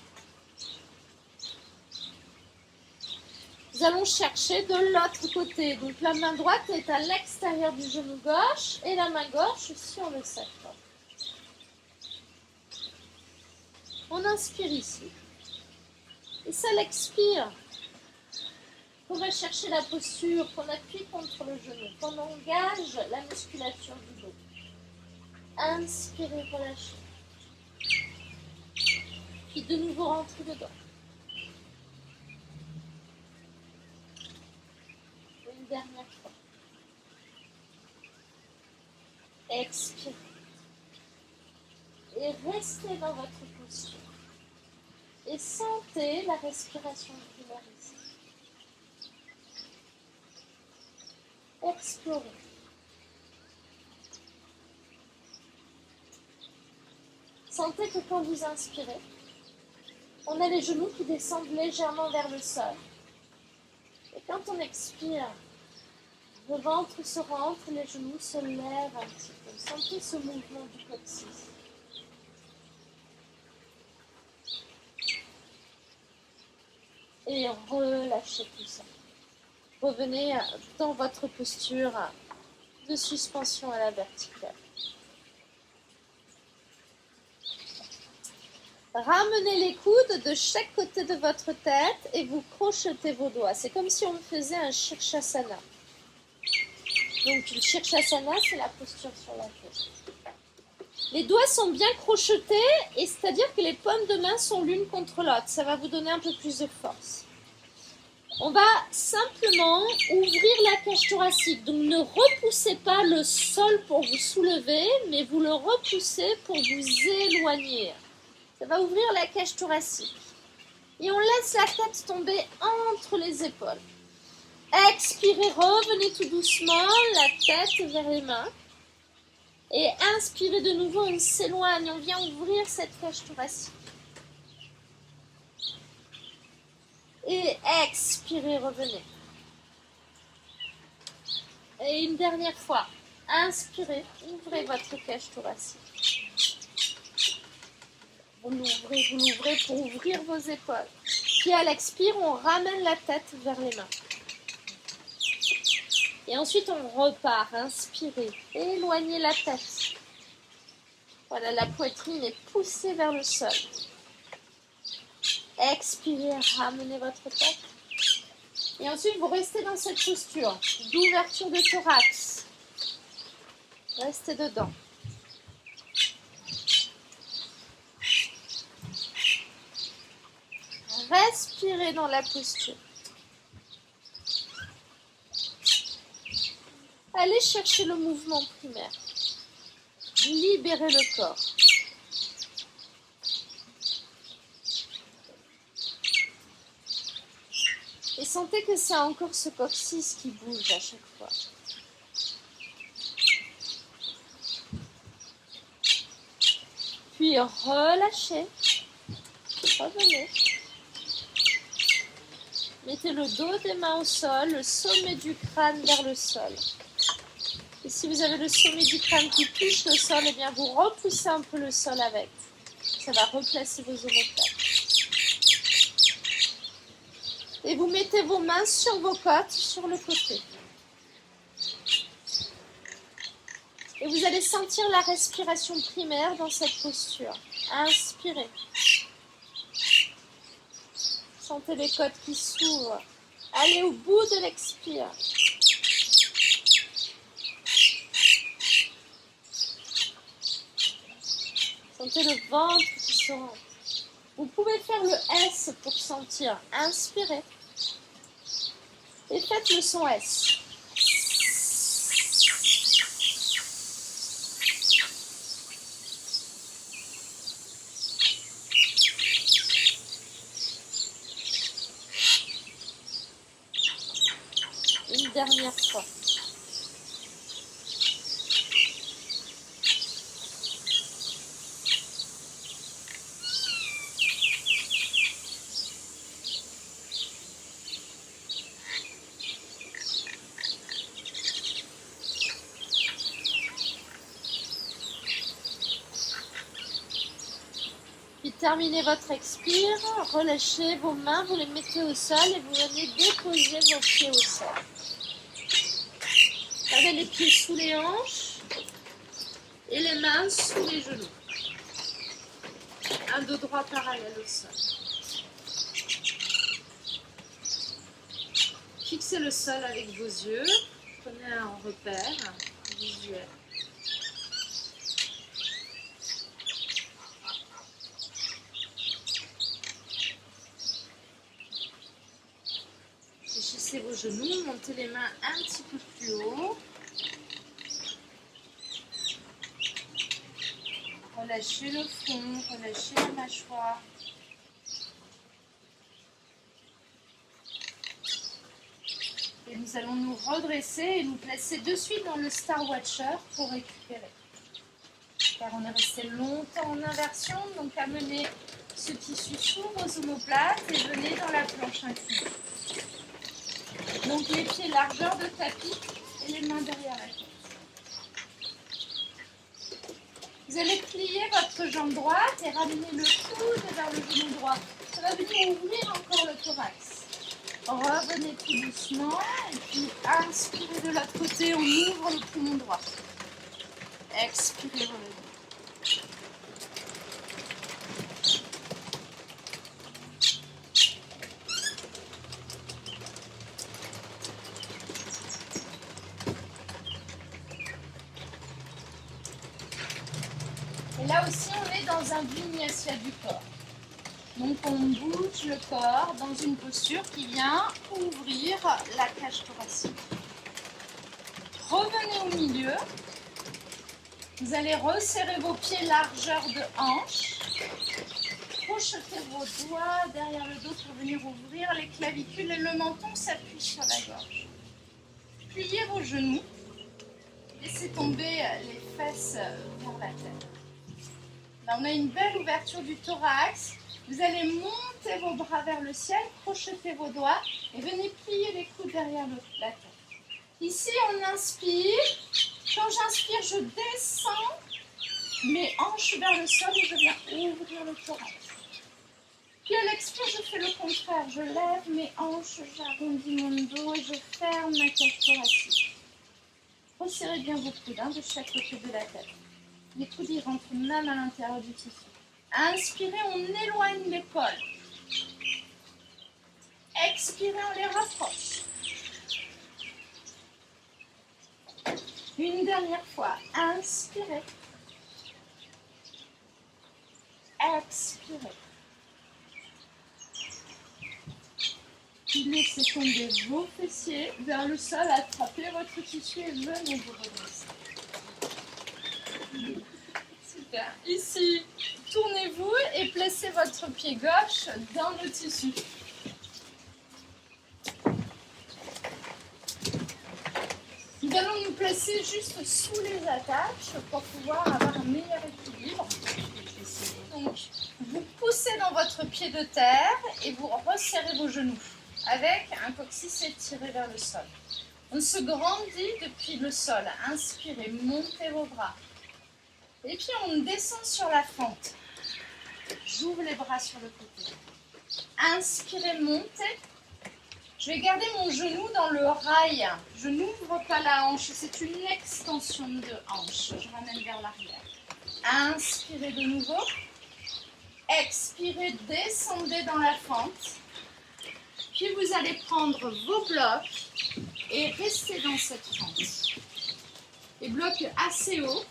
Nous allons chercher de l'autre côté. Donc la main droite est à l'extérieur du genou gauche et la main gauche sur le sacrum. On inspire ici. Et ça l'expire. On va chercher la posture, qu'on appuie contre le genou, qu'on engage la musculature du dos. Inspirez, relâchez. Puis de nouveau rentrez dedans. Une dernière fois. Expirez. Et restez dans votre posture. Et sentez la respiration angulaire ici. Explorez. Sentez que quand vous inspirez, on a les genoux qui descendent légèrement vers le sol. Et quand on expire, le ventre se rentre, les genoux se lèvent un petit peu. Sentez ce mouvement du coccyx. Et relâchez tout ça. Revenez dans votre posture de suspension à la verticale. Ramenez les coudes de chaque côté de votre tête et vous crochetez vos doigts. C'est comme si on faisait un Shirshasana. Donc le Shirshasana, c'est la posture sur la tête. Les doigts sont bien crochetés, et c'est-à-dire que les paumes de main sont l'une contre l'autre. Ça va vous donner un peu plus de force. On va simplement ouvrir la cage thoracique. Donc ne repoussez pas le sol pour vous soulever, mais vous le repoussez pour vous éloigner. Ça va ouvrir la cage thoracique. Et on laisse la tête tomber entre les épaules. Expirez, revenez tout doucement, la tête vers les mains. Et inspirez de nouveau, on s'éloigne, on vient ouvrir cette cage thoracique. Et expirez, revenez. Et une dernière fois, inspirez, ouvrez votre cage thoracique. Vous l'ouvrez pour ouvrir vos épaules. Puis à l'expire, on ramène la tête vers les mains. Et ensuite, on repart. Inspirez. Éloignez la tête. Voilà, la poitrine est poussée vers le sol. Expirez, ramenez votre tête. Et ensuite, vous restez dans cette posture d'ouverture de thorax. Restez dedans. Respirez dans la posture. Allez chercher le mouvement primaire. Libérez le corps. Et sentez que c'est encore ce coccyx qui bouge à chaque fois. Puis relâchez. Revenez. Mettez le dos des mains au sol, le sommet du crâne vers le sol. Et si vous avez le sommet du crâne qui touche le sol, eh bien vous repoussez un peu le sol avec. Ça va replacer vos omoplates. Et vous mettez vos mains sur vos côtes, sur le côté. Et vous allez sentir la respiration primaire dans cette posture. Inspirez. Sentez les côtes qui s'ouvrent. Allez au bout de l'expire. Sentez le ventre qui se rentre. Vous pouvez faire le S pour sentir. Inspirez. Et faites le son S. Une dernière fois. Puis terminez votre expire, relâchez vos mains, vous les mettez au sol et vous venez déposer vos pieds au sol. Gardez les pieds sous les hanches et les mains sous les genoux. Un dos droit parallèle au sol. Fixez le sol avec vos yeux. Prenez un repère visuel. Fléchissez vos genoux, montez les mains un petit peu plus haut. Relâchez le front, relâchez la mâchoire. Et nous allons nous redresser et nous placer de suite dans le Star Watcher pour récupérer. Car on est resté longtemps en inversion, donc amenez ce tissu sous vos omoplates et venez dans la planche inclinée. Donc les pieds largeur de tapis et les mains derrière la tête. Vous allez plier votre jambe droite et ramener le coude vers le genou droit. Ça va venir ouvrir encore le thorax. Revenez tout doucement et puis inspirez de l'autre côté, on ouvre le poumon droit. Expirez, revenez. Et là aussi, on est dans un vinyasa du corps. Donc, on bouge le corps dans une posture qui vient ouvrir la cage thoracique. Revenez au milieu. Vous allez resserrer vos pieds largeur de hanche. Crochetez vos doigts derrière le dos pour venir ouvrir les clavicules et le menton s'appuie sur la gorge. Pliez vos genoux. Laissez tomber les fesses vers la terre. Là, on a une belle ouverture du thorax. Vous allez monter vos bras vers le ciel, crochetez vos doigts et venez plier les coudes derrière la tête. Ici, on inspire. Quand j'inspire, je descends mes hanches vers le sol et je viens ouvrir le thorax. Puis à l'expire, je fais le contraire. Je lève mes hanches, j'arrondis mon dos et je ferme ma cage thoracique. Resserrez bien vos coudes de chaque côté de la tête. Les coudes y rentrent même à l'intérieur du tissu. Inspirez, on éloigne l'épaule. Expirez, on les rapproche. Une dernière fois. Inspirez. Expirez. Laissez tomber vos fessiers vers le sol, attrapez votre tissu et venez vous redresser. Super. Ici, tournez-vous et placez votre pied gauche dans le tissu. Nous allons nous placer juste sous les attaches pour pouvoir avoir un meilleur équilibre. Donc, vous poussez dans votre pied de terre et vous resserrez vos genoux avec un coccyx étiré vers le sol. On se grandit depuis le sol. Inspirez, montez vos bras. Et puis on descend sur la fente. J'ouvre les bras sur le côté. Inspirez, montez. Je vais garder mon genou dans le rail. Je n'ouvre pas la hanche, c'est une extension de hanche. Je ramène vers l'arrière. Inspirez de nouveau. Expirez, descendez dans la fente. Puis vous allez prendre vos blocs et rester dans cette fente. Les blocs assez hauts.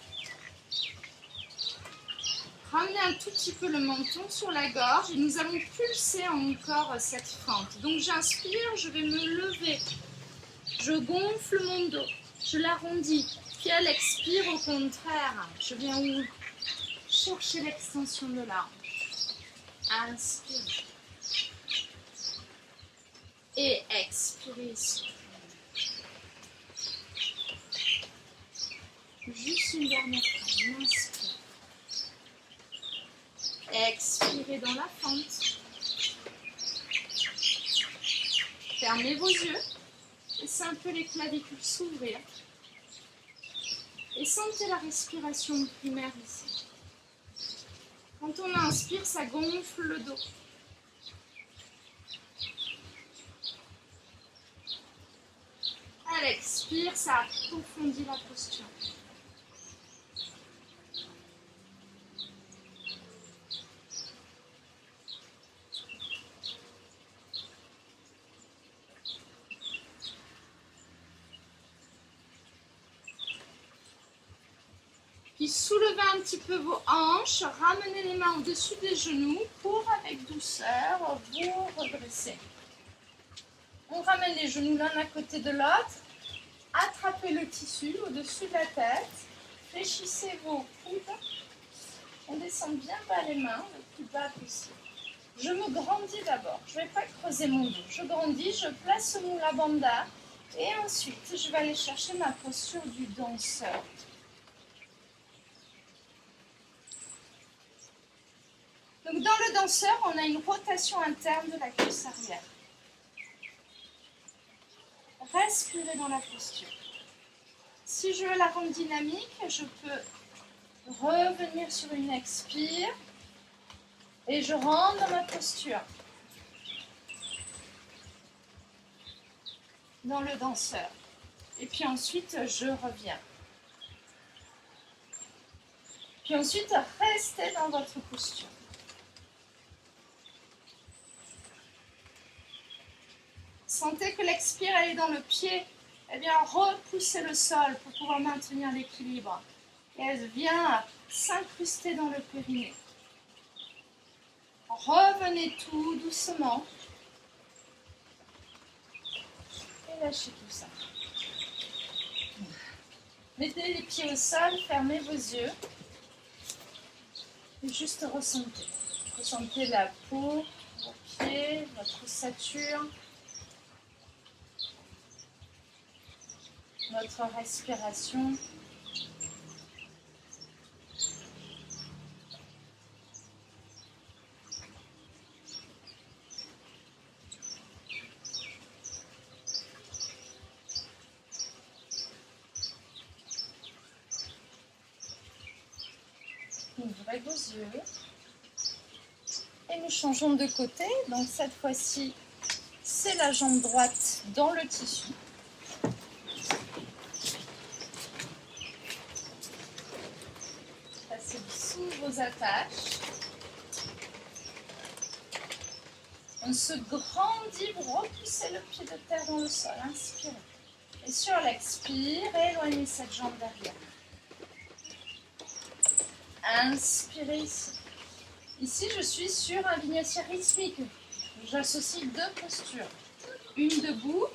Ramenez un tout petit peu le menton sur la gorge et nous allons pulser encore cette fente. Donc j'inspire, je vais me lever. Je gonfle mon dos, je l'arrondis. Puis à l'expire, au contraire, je viens chercher l'extension de la hanche. Inspire. Et expirez ici. Juste une dernière fois. Inspire. Expirez dans la fente. Fermez vos yeux. Laissez un peu les clavicules s'ouvrir. Et sentez la respiration primaire ici. Quand on inspire, ça gonfle le dos. À l'expire, ça approfondit la posture. Puis soulevez un petit peu vos hanches, ramenez les mains au-dessus des genoux pour, avec douceur, vous redresser. On ramène les genoux l'un à côté de l'autre. Attrapez le tissu au-dessus de la tête. Fléchissez vos coudes. On descend bien bas les mains, le plus bas possible. Je me grandis d'abord. Je ne vais pas creuser mon dos. Je grandis, je place mon bandha. Et ensuite, je vais aller chercher ma posture du danseur. Donc dans le danseur, on a une rotation interne de la cuisse arrière. Respirez dans la posture. Si je la rends dynamique, je peux revenir sur une expire et je rentre dans ma posture. Dans le danseur. Et puis ensuite, je reviens. Puis ensuite, restez dans votre posture. Sentez que l'expire, elle est dans le pied. Eh bien, repoussez le sol pour pouvoir maintenir l'équilibre. Et elle vient s'incruster dans le périnée. Revenez tout doucement. Et lâchez tout ça. Mettez les pieds au sol, fermez vos yeux. Et juste ressentez. Ressentez la peau, vos pieds, votre ossature. Votre respiration. Ouvrez vos yeux. Et nous changeons de côté. Donc cette fois-ci, c'est la jambe droite dans le tissu. Passez sous vos attaches. On se grandit, vous repoussez le pied de terre dans le sol. Inspirez. Et sur l'expire, éloignez cette jambe derrière. Inspirez ici. Ici, je suis sur un vignottier rythmique. J'associe deux postures. Une debout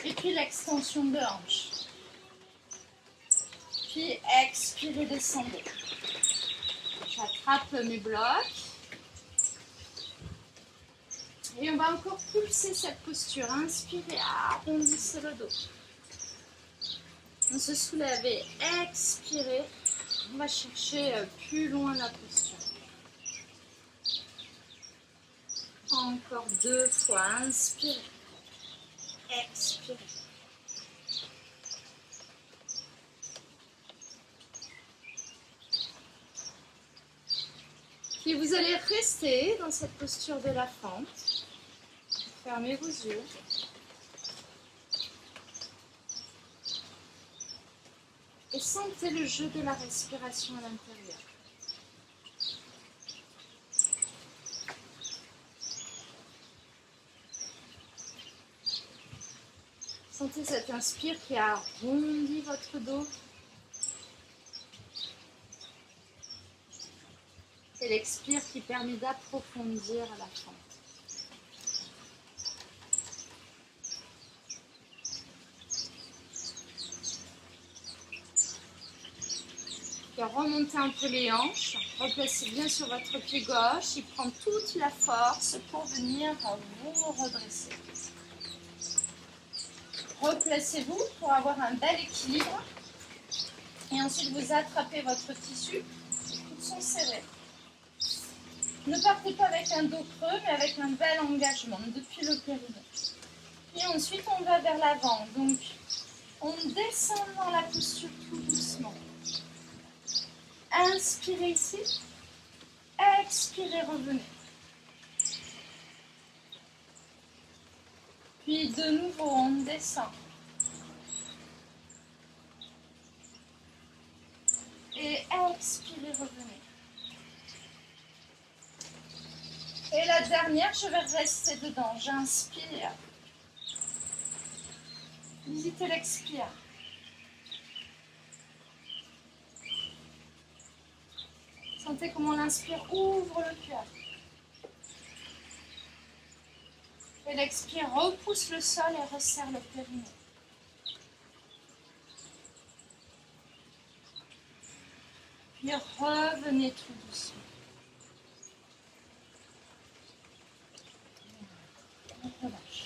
et puis l'extension de hanche. Puis expirez, descendez. J'attrape mes blocs. Et on va encore pulser cette posture. Inspirez, arrondissez le dos. On se soulève et expirez. On va chercher plus loin la posture. Encore 2 fois. Inspirez. Expirez. Puis vous allez rester dans cette posture de la fente. Fermez vos yeux. Et sentez le jeu de la respiration à l'intérieur. Sentez cette inspire qui arrondit votre dos. Et l'expire qui permet d'approfondir la fente. Et remontez un peu les hanches. Replacez bien sur votre pied gauche. Il prend toute la force pour venir vous redresser. Replacez-vous pour avoir un bel équilibre. Et ensuite, vous attrapez votre tissu. Les coudes sont serrés. Ne partez pas avec un dos creux, mais avec un bel engagement depuis le périnée. Et ensuite, on va vers l'avant. Donc, on descend dans la posture tout doucement. Inspirez ici. Expirez, revenez. Puis de nouveau, on descend. Et expirez, revenez. Et la dernière, je vais rester dedans. J'inspire. Visitez l'expire. Sentez comment l'inspire ouvre le cœur. Et l'expire repousse le sol et resserre le périnée. Puis revenez tout doucement. Relâche.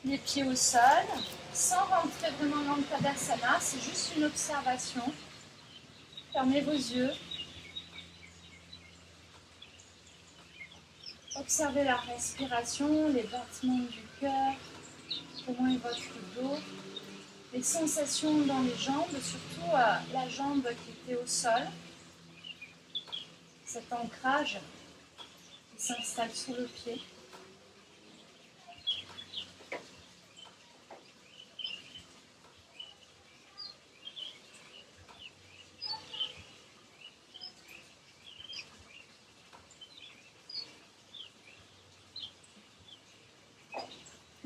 Les pieds au sol, sans rentrer vraiment dans le Tadasana, c'est juste une observation. Fermez vos yeux. Observez la respiration, les battements du cœur, comment est votre dos, les sensations dans les jambes, surtout la jambe qui était au sol, cet ancrage qui s'installe sous le pied.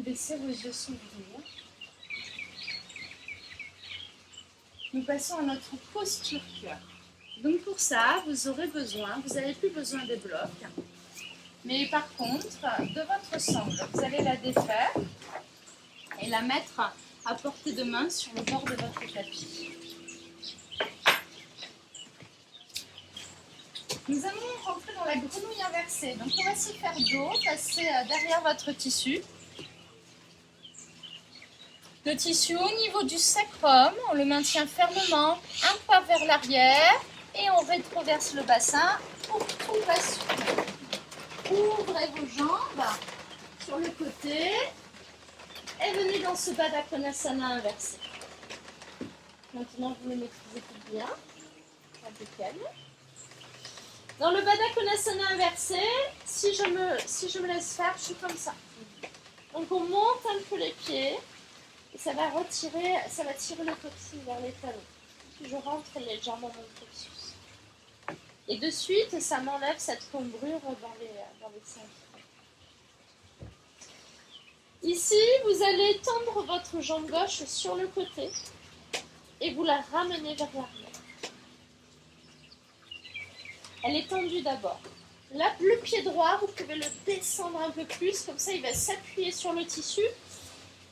Laissez vos yeux s'ouvrir. Nous passons à notre posture cœur. Donc pour ça, vous n'avez plus besoin des blocs, mais par contre, de votre sangle, vous allez la défaire et la mettre à portée de main sur le bord de votre tapis. Nous allons rentrer dans la grenouille inversée. Donc on va se faire dos, passer derrière votre tissu. Le tissu au niveau du sacrum, on le maintient fermement, un pas vers l'arrière et on rétroverse le bassin pour tout basculer. Ouvrez vos jambes sur le côté et venez dans ce Baddha Konasana inversé. Maintenant, vous le maîtrisez tout bien. Impeccable. Dans le Baddha Konasana inversé, si je me laisse faire, je suis comme ça. Donc on monte un peu les pieds et ça va tirer le coccyx vers les talons. Puis je rentre légèrement mon plexus. Et de suite, ça m'enlève cette cambrure dans les seins. Ici, vous allez tendre votre jambe gauche sur le côté et vous la ramenez vers l'arrière. Elle est tendue d'abord. Là, le pied droit, vous pouvez le descendre un peu plus, comme ça il va s'appuyer sur le tissu.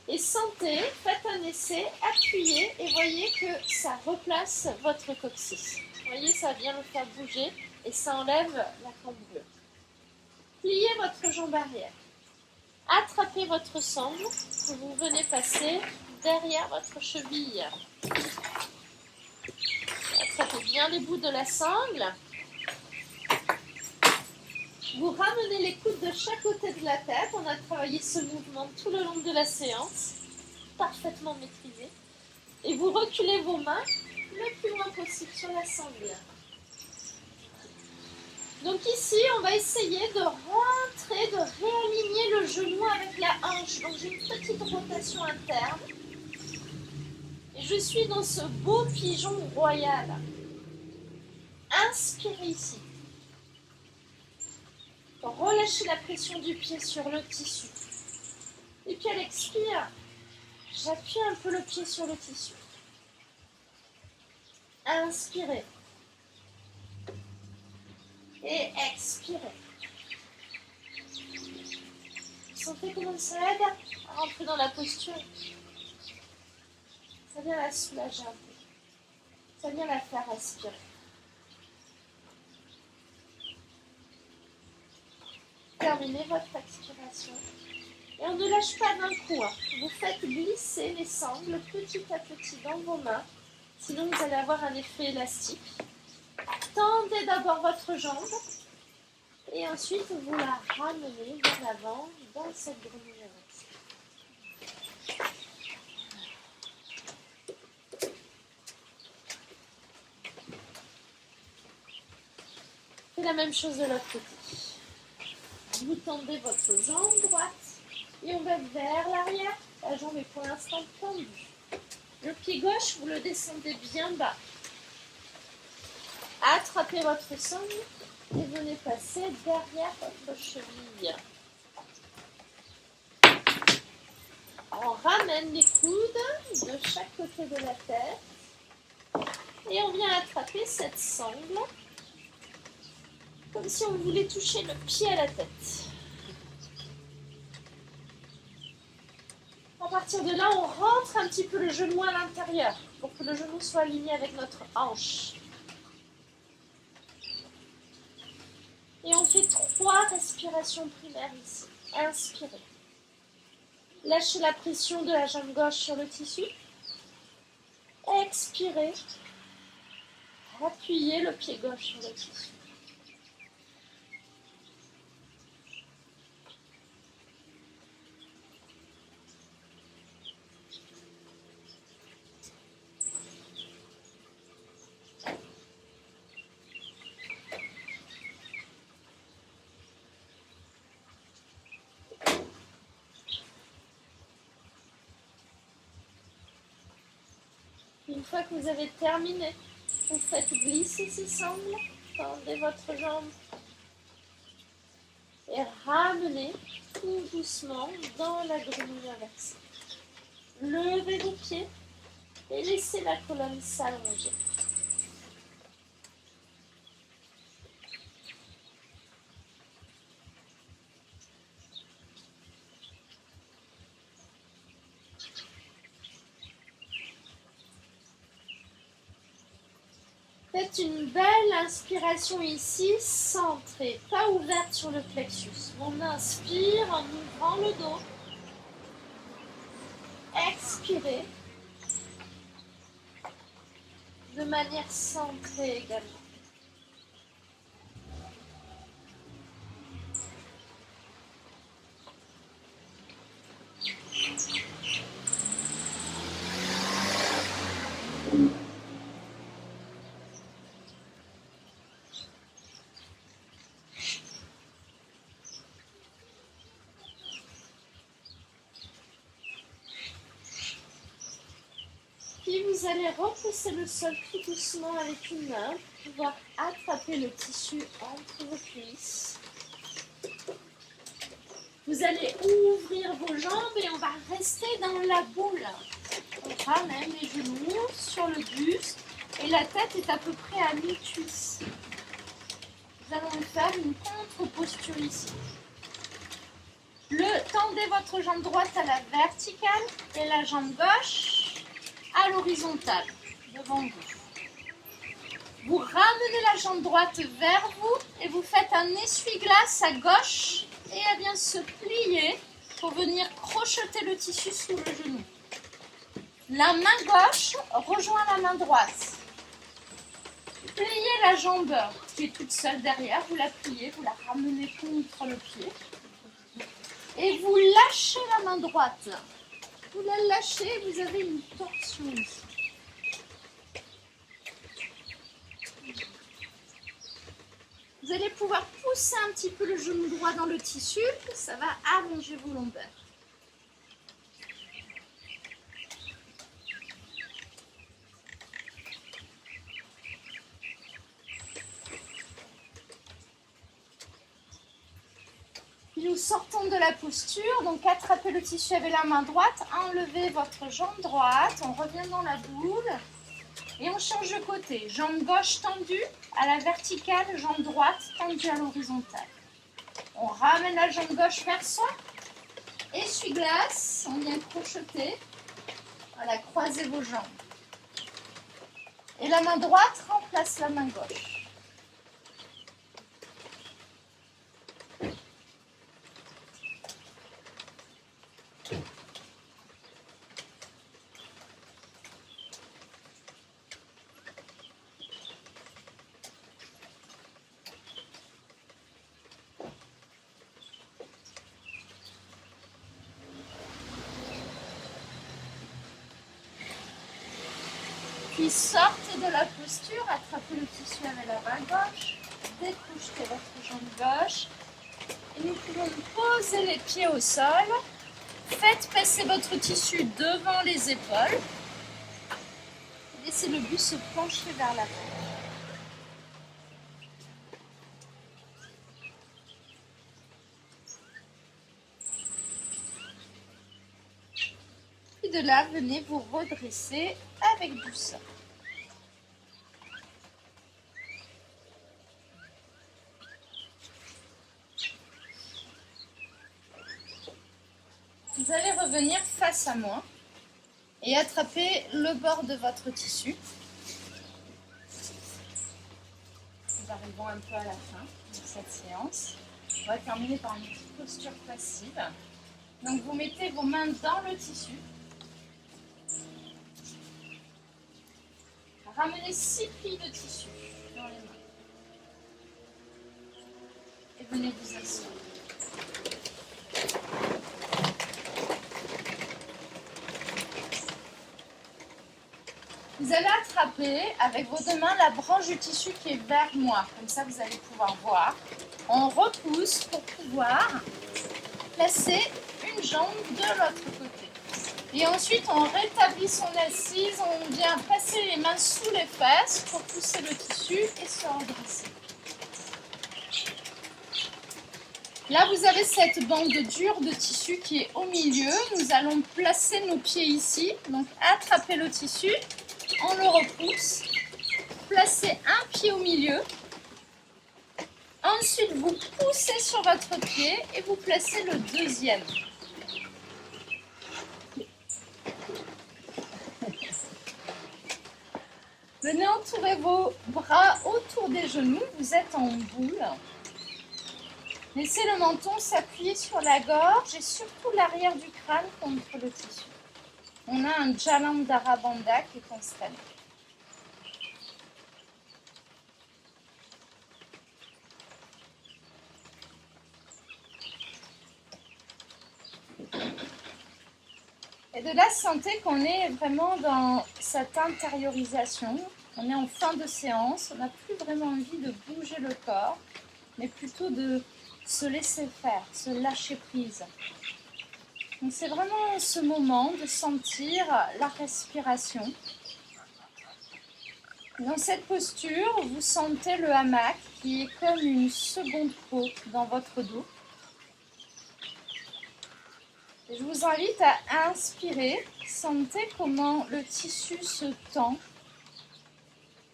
Et sentez, faites un essai, appuyez et voyez que ça replace votre coccyx. Vous voyez, ça vient le faire bouger et ça enlève la cambrure. Pliez votre jambe arrière. Attrapez votre sangle que vous venez passer derrière votre cheville. Attrapez bien les bouts de la sangle. Vous ramenez les coudes de chaque côté de la tête. On a travaillé ce mouvement tout le long de la séance, parfaitement maîtrisé. Et vous reculez vos mains le plus loin possible sur la sangle. Donc ici, on va essayer de rentrer, de réaligner le genou avec la hanche. Donc j'ai une petite rotation interne. Et je suis dans ce beau pigeon royal. Inspirez ici. Relâchez la pression du pied sur le tissu. Et puis à l'expire, j'appuie un peu le pied sur le tissu. Inspirez. Et expirez. Sentez comment ça aide à rentrer dans la posture. Ça vient la soulager un peu. Ça vient la faire respirer. Terminez votre expiration. Et on ne lâche pas d'un coup. Vous faites glisser les sangles petit à petit dans vos mains. Sinon, vous allez avoir un effet élastique. Tendez d'abord votre jambe. Et ensuite, vous la ramenez vers l'avant dans cette grenouille inversée. Faites la même chose de l'autre côté. Vous tendez votre jambe droite et on va vers l'arrière. La jambe est pour l'instant tendue. Le pied gauche, vous le descendez bien bas. Attrapez votre sangle et venez passer derrière votre cheville. On ramène les coudes de chaque côté de la tête et on vient attraper cette sangle comme si on voulait toucher le pied à la tête. À partir de là, on rentre un petit peu le genou à l'intérieur pour que le genou soit aligné avec notre hanche. Et on fait 3 respirations primaires ici. Inspirez. Lâchez la pression de la jambe gauche sur le tissu. Expirez. Appuyez le pied gauche sur le tissu. Une fois que vous avez terminé, vous faites glisser ces sangles, tendez votre jambe et ramenez tout doucement dans la grenouille inversée. Levez vos pieds et laissez la colonne s'allonger. Faites une belle inspiration ici, centrée, pas ouverte sur le plexus. On inspire en ouvrant le dos. Expirez de manière centrée également. vous allez repousser le sol tout doucement avec une main pour pouvoir attraper le tissu entre vos cuisses. Vous allez ouvrir vos jambes et on va rester dans la boule. On ramène les genoux sur le buste et la tête est à peu près à mi-cuisse. Nous allons faire une contre-posture ici. Tendez votre jambe droite à la verticale et la jambe gauche à l'horizontale, devant vous. Vous ramenez la jambe droite vers vous et vous faites un essuie-glace à gauche et elle vient se plier pour venir crocheter le tissu sous le genou. La main gauche rejoint la main droite. Pliez la jambe qui est toute seule derrière, vous la pliez, vous la ramenez contre le pied. Et vous lâchez la main droite. Vous la lâchez, vous avez une torsion ici. Vous allez pouvoir pousser un petit peu le genou droit dans le tissu, ça va allonger vos lombaires. Nous sortons de la posture, donc attrapez le tissu avec la main droite, enlevez votre jambe droite, on revient dans la boule et on change de côté. Jambe gauche tendue à la verticale, jambe droite tendue à l'horizontale. On ramène la jambe gauche vers soi, essuie-glace, on vient crocheter, voilà, croisez vos jambes. Et la main droite remplace la main gauche. Puis sortez de la posture, attrapez le tissu avec la main gauche, décrochetez votre jambe gauche et nous pouvons poser les pieds au sol. Faites passer votre tissu devant les épaules. Laissez le buste se pencher vers l'avant. Puis de là, venez vous redresser avec douceur. Vous allez revenir face à moi et attraper le bord de votre tissu. Nous arrivons un peu à la fin de cette séance. On va terminer par une petite posture passive. Donc vous mettez vos mains dans le tissu. Ramenez 6 plis de tissu dans les mains. Et venez vous asseoir. Vous allez attraper avec vos deux mains la branche du tissu qui est vers moi. Comme ça, vous allez pouvoir voir. On repousse pour pouvoir placer une jambe de l'autre côté. Et ensuite, on rétablit son assise. On vient passer les mains sous les fesses pour pousser le tissu et se redresser. Là, vous avez cette bande dure de tissu qui est au milieu. Nous allons placer nos pieds ici. Donc, attrapez le tissu. On le repousse, placez un pied au milieu, ensuite vous poussez sur votre pied et vous placez le deuxième. Venez entourer vos bras autour des genoux, vous êtes en boule. Laissez le menton s'appuyer sur la gorge et surtout l'arrière du crâne contre le tissu. On a un Jalandhara Bandha qui est installé. Et de là, sentez qu'on est vraiment dans cette intériorisation. On est en fin de séance. On n'a plus vraiment envie de bouger le corps, mais plutôt de se laisser faire, se lâcher prise. Donc c'est vraiment ce moment de sentir la respiration Dans cette posture, vous sentez le hamac qui est comme une seconde peau dans votre dos. Et je vous invite à inspirer. Sentez comment le tissu se tend,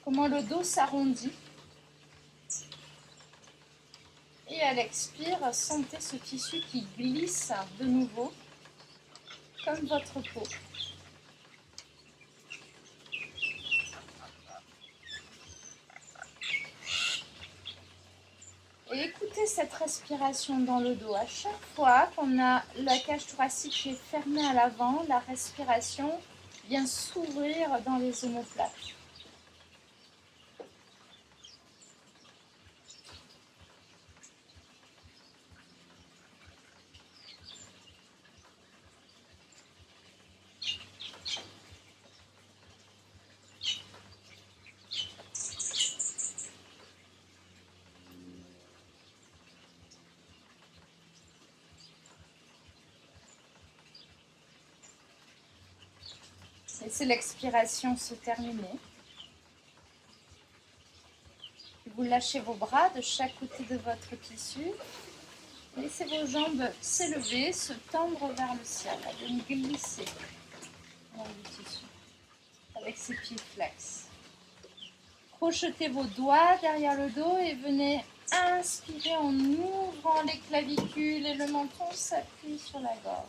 comment le dos s'arrondit. Et à l'expire, sentez ce tissu qui glisse de nouveau, comme votre peau. Et écoutez cette respiration dans le dos. À chaque fois qu'on a la cage thoracique qui est fermée à l'avant, la respiration vient s'ouvrir dans les omoplates. Laissez l'expiration se terminer. Vous lâchez vos bras de chaque côté de votre tissu. Laissez vos jambes s'élever, se tendre vers le ciel, et glisser dans le tissu avec ses pieds flex. Crochetez vos doigts derrière le dos et venez inspirer en ouvrant les clavicules et le menton s'appuie sur la gorge.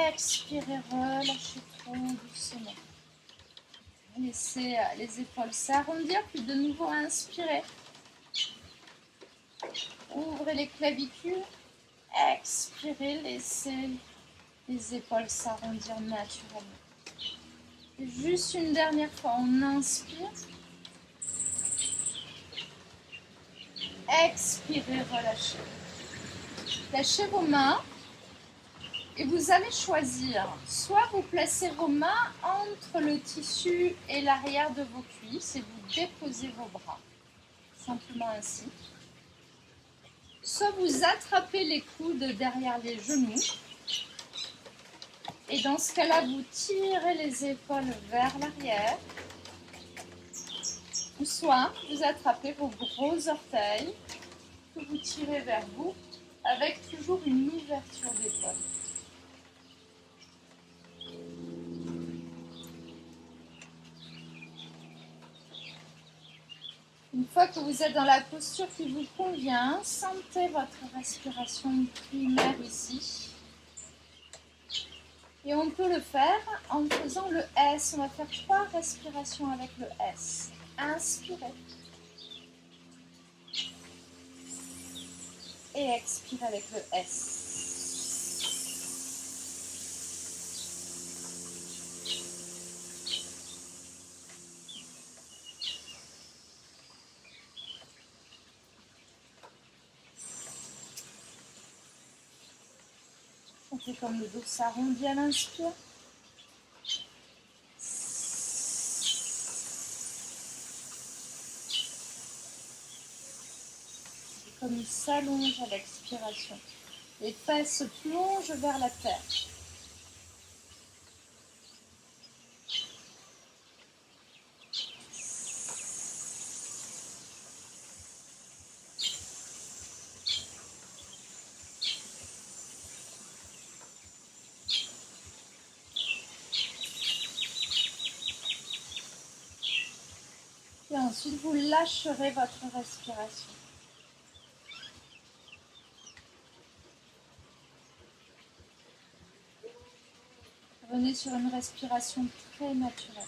Expirez, relâchez trop doucement. Laissez les épaules s'arrondir, puis de nouveau inspirez. Ouvrez les clavicules. Expirez, laissez les épaules s'arrondir naturellement. Et juste une dernière fois, on inspire. Expirez, relâchez. Lâchez vos mains. Et vous allez choisir, soit vous placez vos mains entre le tissu et l'arrière de vos cuisses et vous déposez vos bras, simplement ainsi. Soit vous attrapez les coudes derrière les genoux et dans ce cas-là, vous tirez les épaules vers l'arrière. Ou soit vous attrapez vos gros orteils que vous tirez vers vous avec toujours une ouverture d'épaule. Une fois que vous êtes dans la posture qui vous convient, sentez votre respiration primaire ici. Et on peut le faire en faisant le S. On va faire 3 respirations avec le S. Inspirez. Et expirez avec le S. Sentez comme le dos s'arrondit à l'inspire. Comme il s'allonge à l'expiration. Les fesses se plongent vers la terre. Et ensuite, vous lâcherez votre respiration. Revenez sur une respiration très naturelle.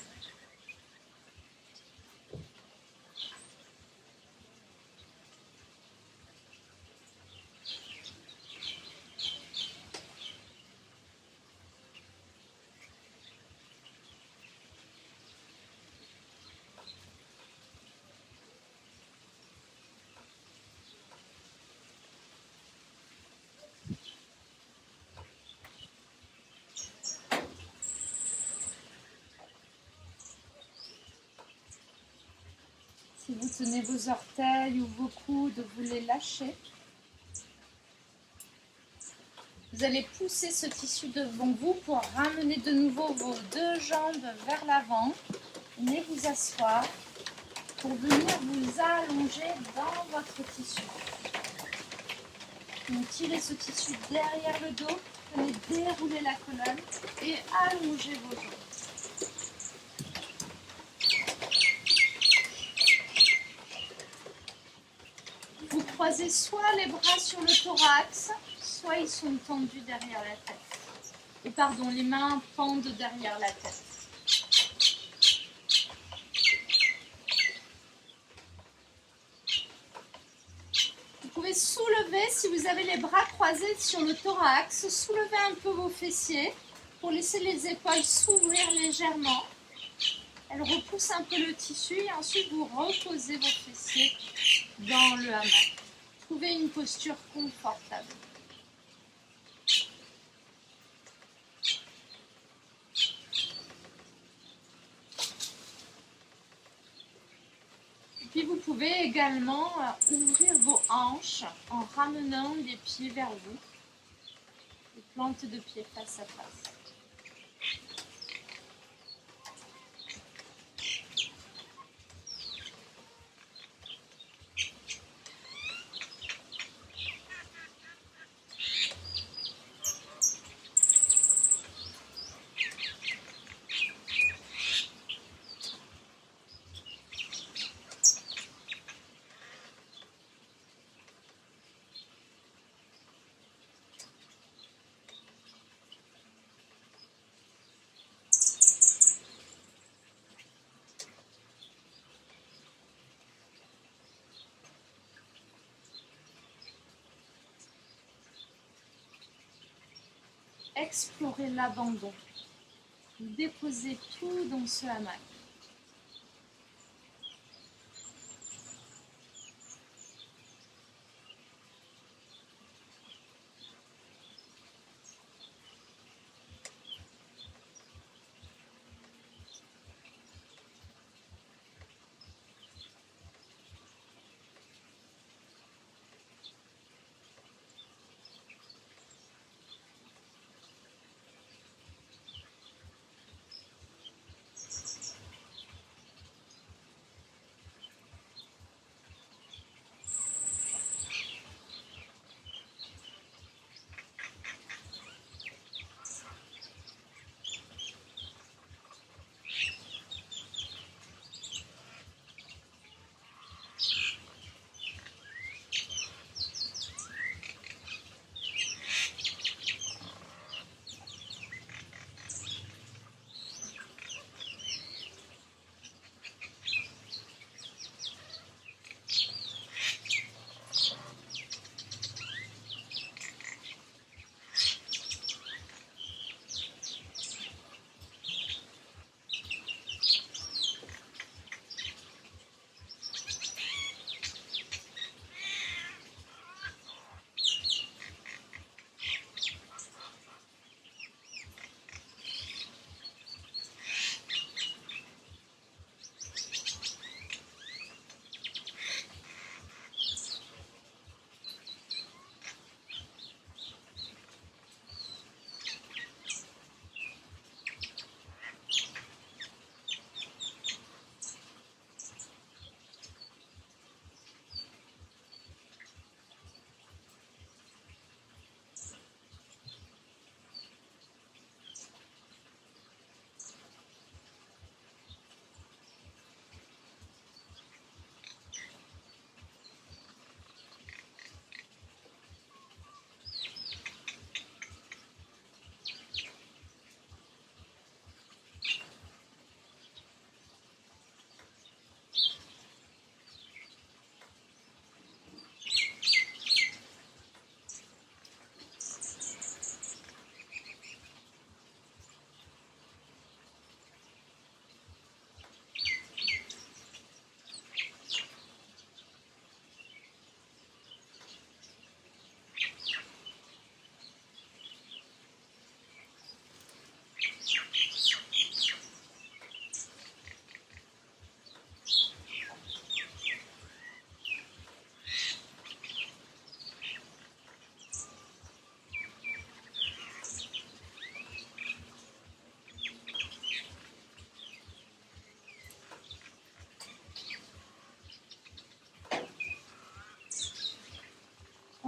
Si vous tenez vos orteils ou vos coudes, vous les lâchez. Vous allez pousser ce tissu devant vous pour ramener de nouveau vos deux jambes vers l'avant. Venez vous asseoir pour venir vous allonger dans votre tissu. Donc, tirez ce tissu derrière le dos, venez dérouler la colonne et allongez vos jambes. Vous croisez soit les bras sur le thorax, soit ils sont tendus derrière la tête. Et pardon, les mains pendent derrière la tête. Vous pouvez soulever, si vous avez les bras croisés sur le thorax, soulevez un peu vos fessiers pour laisser les épaules s'ouvrir légèrement. Elles repoussent un peu le tissu et ensuite vous reposez vos fessiers dans le hamac. Trouvez une posture confortable. Et puis vous pouvez également ouvrir vos hanches en ramenant les pieds vers vous. Les plantes de pied face à face. Explorez l'abandon. Vous déposez tout dans ce hamac.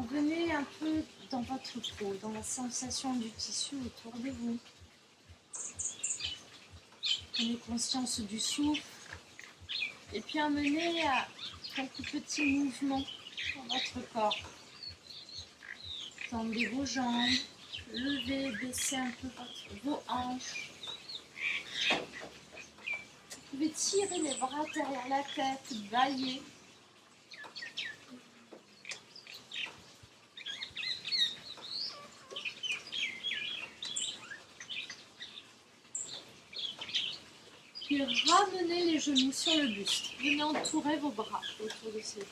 Revenez un peu dans votre peau, dans la sensation du tissu autour de vous. Prenez conscience du souffle. Et puis emmenez quelques petits mouvements dans votre corps. Tendez vos jambes, levez, baissez un peu vos hanches. Vous pouvez tirer les bras derrière la tête, bailler. Puis ramenez les genoux sur le buste. Venez entourer vos bras autour de ces genoux.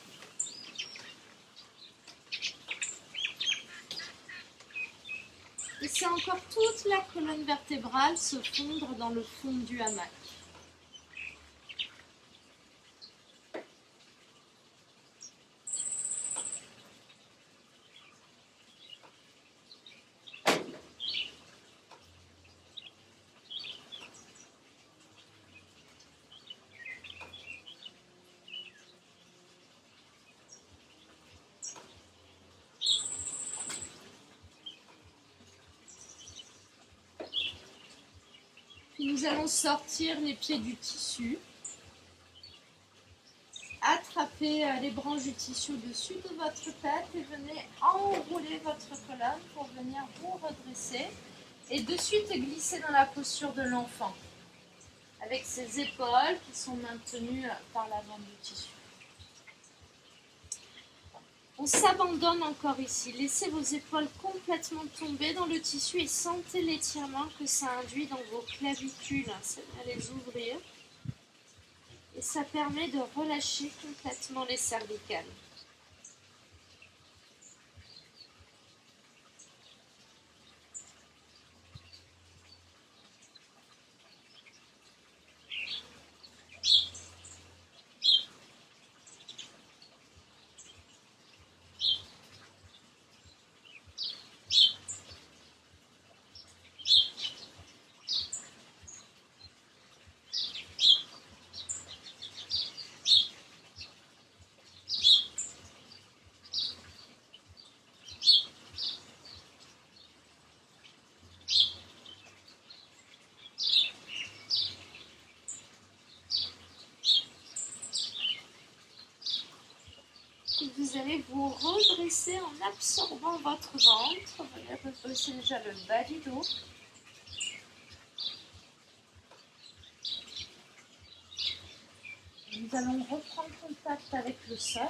Laissez encore toute la colonne vertébrale se fondre dans le fond du hamac. Puis nous allons sortir les pieds du tissu. Attrapez les branches du tissu au-dessus de votre tête et venez enrouler votre colonne pour venir vous redresser et de suite glisser dans la posture de l'enfant avec ses épaules qui sont maintenues par l'avant du tissu. On s'abandonne encore ici. Laissez vos épaules complètement tomber dans le tissu et sentez l'étirement que ça induit dans vos clavicules. Ça va les ouvrir. Et ça permet de relâcher complètement les cervicales. Vous allez vous redresser en absorbant votre ventre. Vous allez redresser déjà le bas du dos. Nous allons reprendre contact avec le sol.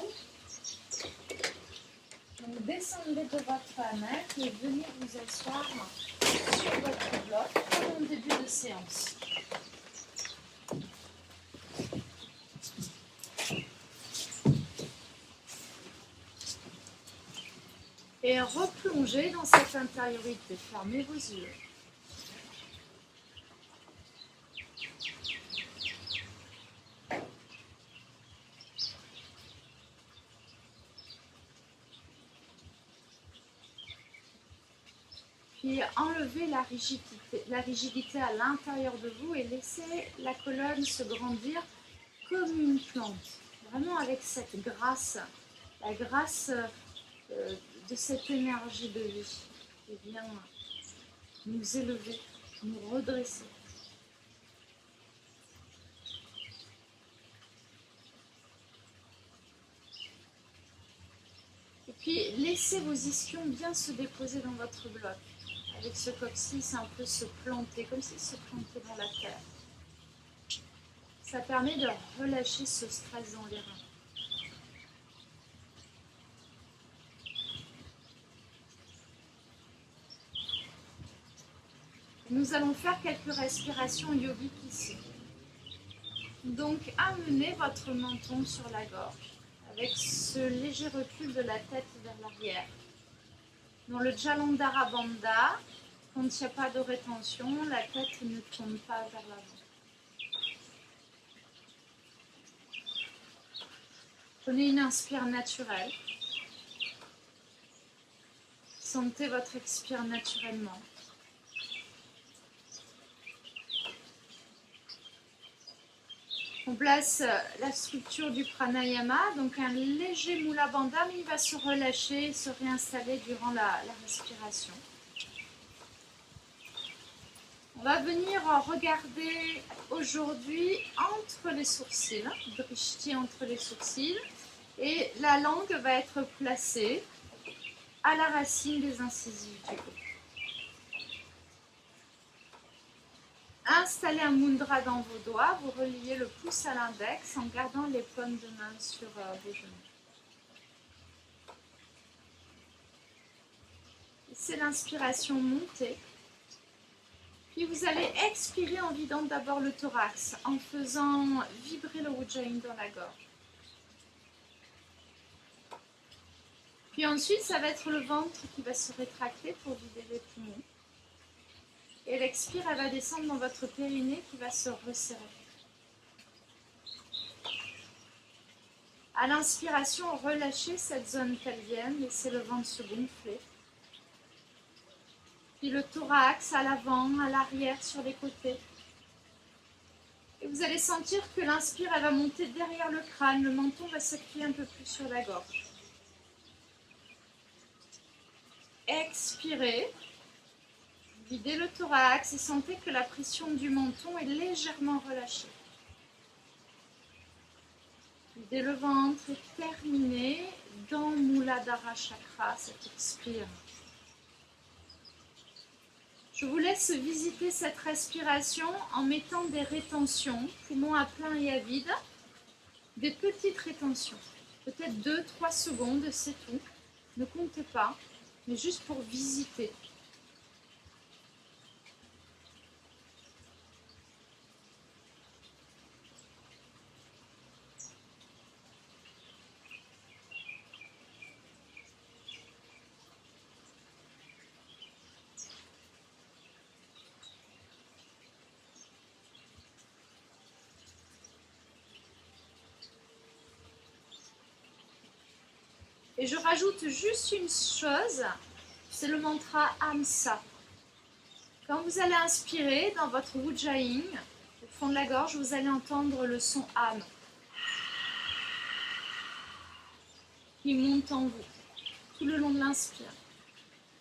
Donc descendez de votre hamac et venez vous asseoir sur votre bloc comme en début de séance. Et replongez dans cette intériorité. Fermez vos yeux. Puis enlevez la rigidité à l'intérieur de vous et laissez la colonne se grandir comme une plante. Vraiment avec cette grâce, la grâce de cette énergie de vie qui vient nous élever, nous redresser. Et puis laissez vos ischions bien se déposer dans votre bloc. Avec ce coccyx un peu se planter, comme s'il se plantait dans la terre. Ça permet de relâcher ce stress dans les reins. Nous allons faire quelques respirations yogiques ici. Donc, amenez votre menton sur la gorge, avec ce léger recul de la tête vers l'arrière. Dans le Jalandhara Bandha, quand il n'y a pas de rétention, la tête ne tourne pas vers l'avant. Prenez une inspire naturelle. Sentez votre expire naturellement. On place la structure du pranayama, donc un léger mula bandha, mais il va se relâcher, se réinstaller durant la respiration. On va venir regarder aujourd'hui entre les sourcils, drishti entre les sourcils, et la langue va être placée à la racine des incisives du haut. Installez un mudra dans vos doigts, vous reliez le pouce à l'index en gardant les paumes de main sur vos genoux. C'est l'inspiration montée. Puis vous allez expirer en vidant d'abord le thorax, en faisant vibrer le Ujjayi dans la gorge. Puis ensuite, ça va être le ventre qui va se rétracter pour vider les poumons. Et l'expire, elle va descendre dans votre périnée qui va se resserrer. À l'inspiration, relâchez cette zone pelvienne, laissez le ventre se gonfler. Puis le thorax à l'avant, à l'arrière, sur les côtés. Et vous allez sentir que l'inspire, elle va monter derrière le crâne, le menton va s'appuyer un peu plus sur la gorge. Expirez. Videz le thorax et sentez que la pression du menton est légèrement relâchée. Videz le ventre et terminez dans Muladhara Chakra, cet expire. Je vous laisse visiter cette respiration en mettant des rétentions, poumons à plein et à vide, des petites rétentions, peut-être 2-3 secondes, c'est tout. Ne comptez pas, mais juste pour visiter. Et je rajoute juste une chose, c'est le mantra Hamsa. Quand vous allez inspirer dans votre Ujjayi, au fond de la gorge, vous allez entendre le son Ham qui monte en vous tout le long de l'inspire.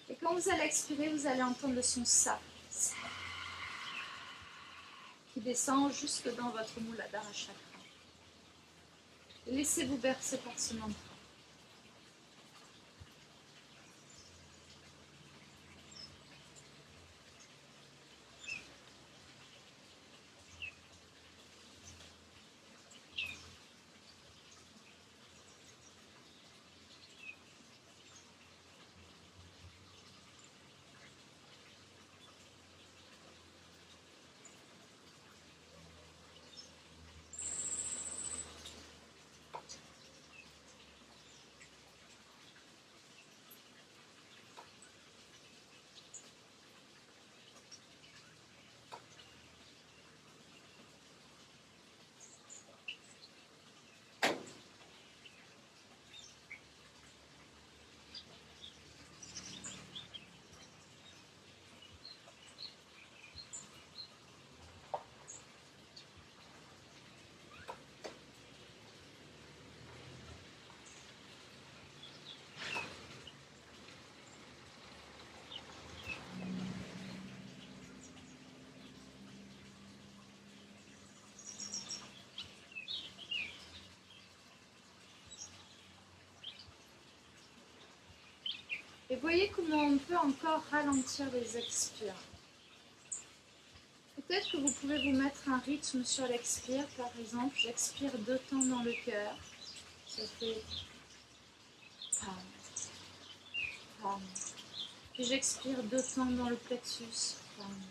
Et quand vous allez expirer, vous allez entendre le son Sa qui descend jusque dans votre Muladhara Chakra. Laissez-vous bercer par ce mantra. Et voyez comment on peut encore ralentir les expires. Peut-être que vous pouvez vous mettre un rythme sur l'expire. Par exemple, j'expire 2 temps dans le cœur. Ça fait pam, pam. Puis j'expire 2 temps dans le plexus. Pam,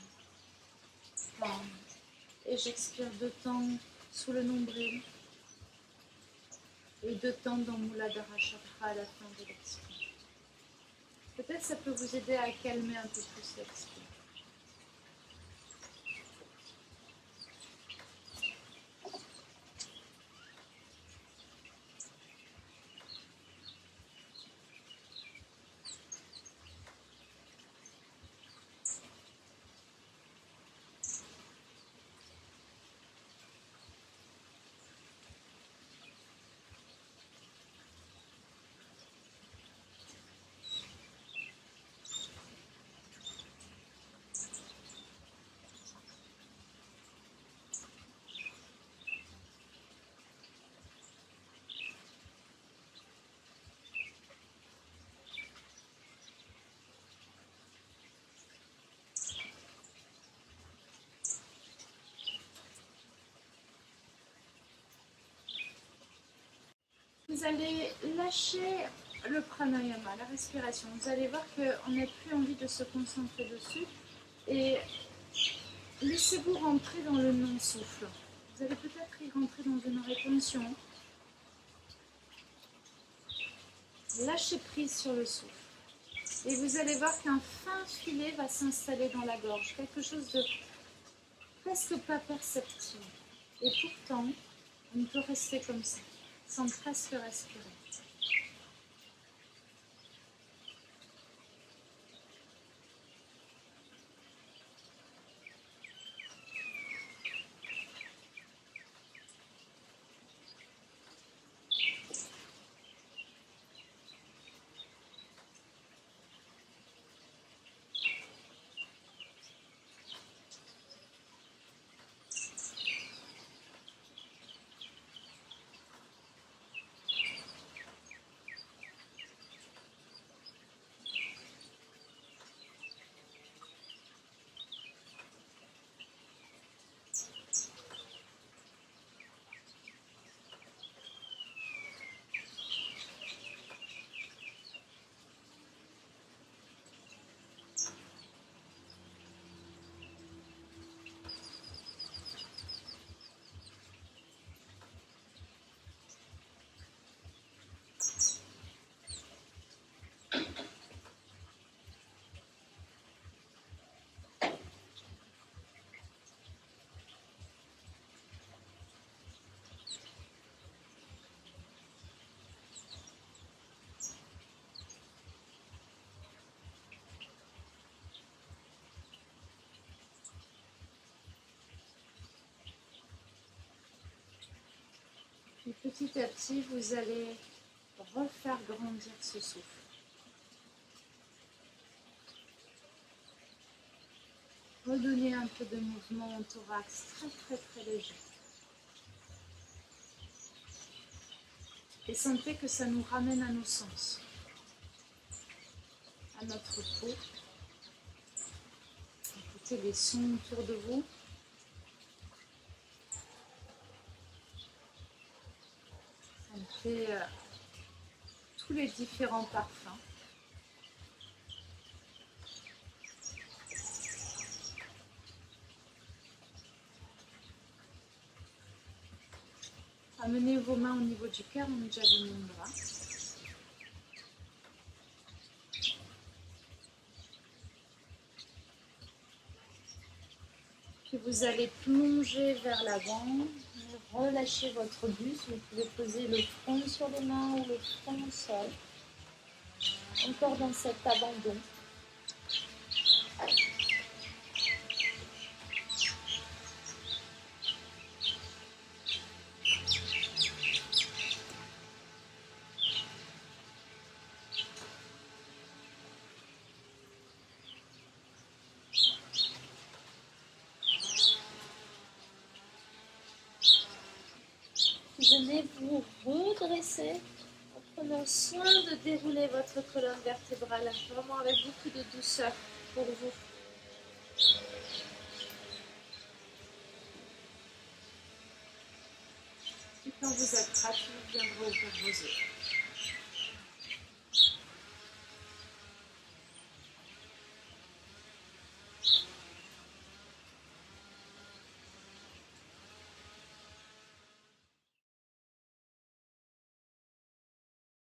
pam. Et j'expire 2 temps sous le nombril. Et 2 temps dans Muladhara Chakra à la fin de l'expire. Peut-être ça peut vous aider à calmer un peu plus l'expire. vous allez lâcher le pranayama, la respiration. Vous allez voir qu'on n'a plus envie de se concentrer dessus et laissez-vous rentrer dans le non-souffle. Vous allez peut-être y rentrer dans une rétention. Lâchez prise sur le souffle. Et vous allez voir qu'un fin filet va s'installer dans la gorge, quelque chose de presque pas perceptible. Et pourtant, on peut rester comme ça, sans presque respirer. Et petit à petit, vous allez refaire grandir ce souffle. Redonner un peu de mouvement au thorax, très léger. Et sentez que ça nous ramène à nos sens, à notre peau. Écoutez les sons autour de vous. Sentez tous les différents parfums. Amenez vos mains au niveau du cœur, Anjali Mudra. Puis vous allez plonger vers l'avant, relâchez votre buste. Vous pouvez poser le front sur les mains ou le front au sol. Encore dans cet abandon. Venez vous redresser en prenant soin de dérouler votre colonne vertébrale, vraiment avec beaucoup de douceur pour vous. Et quand vous êtes prêt, vous viendrez ouvrir vos yeux.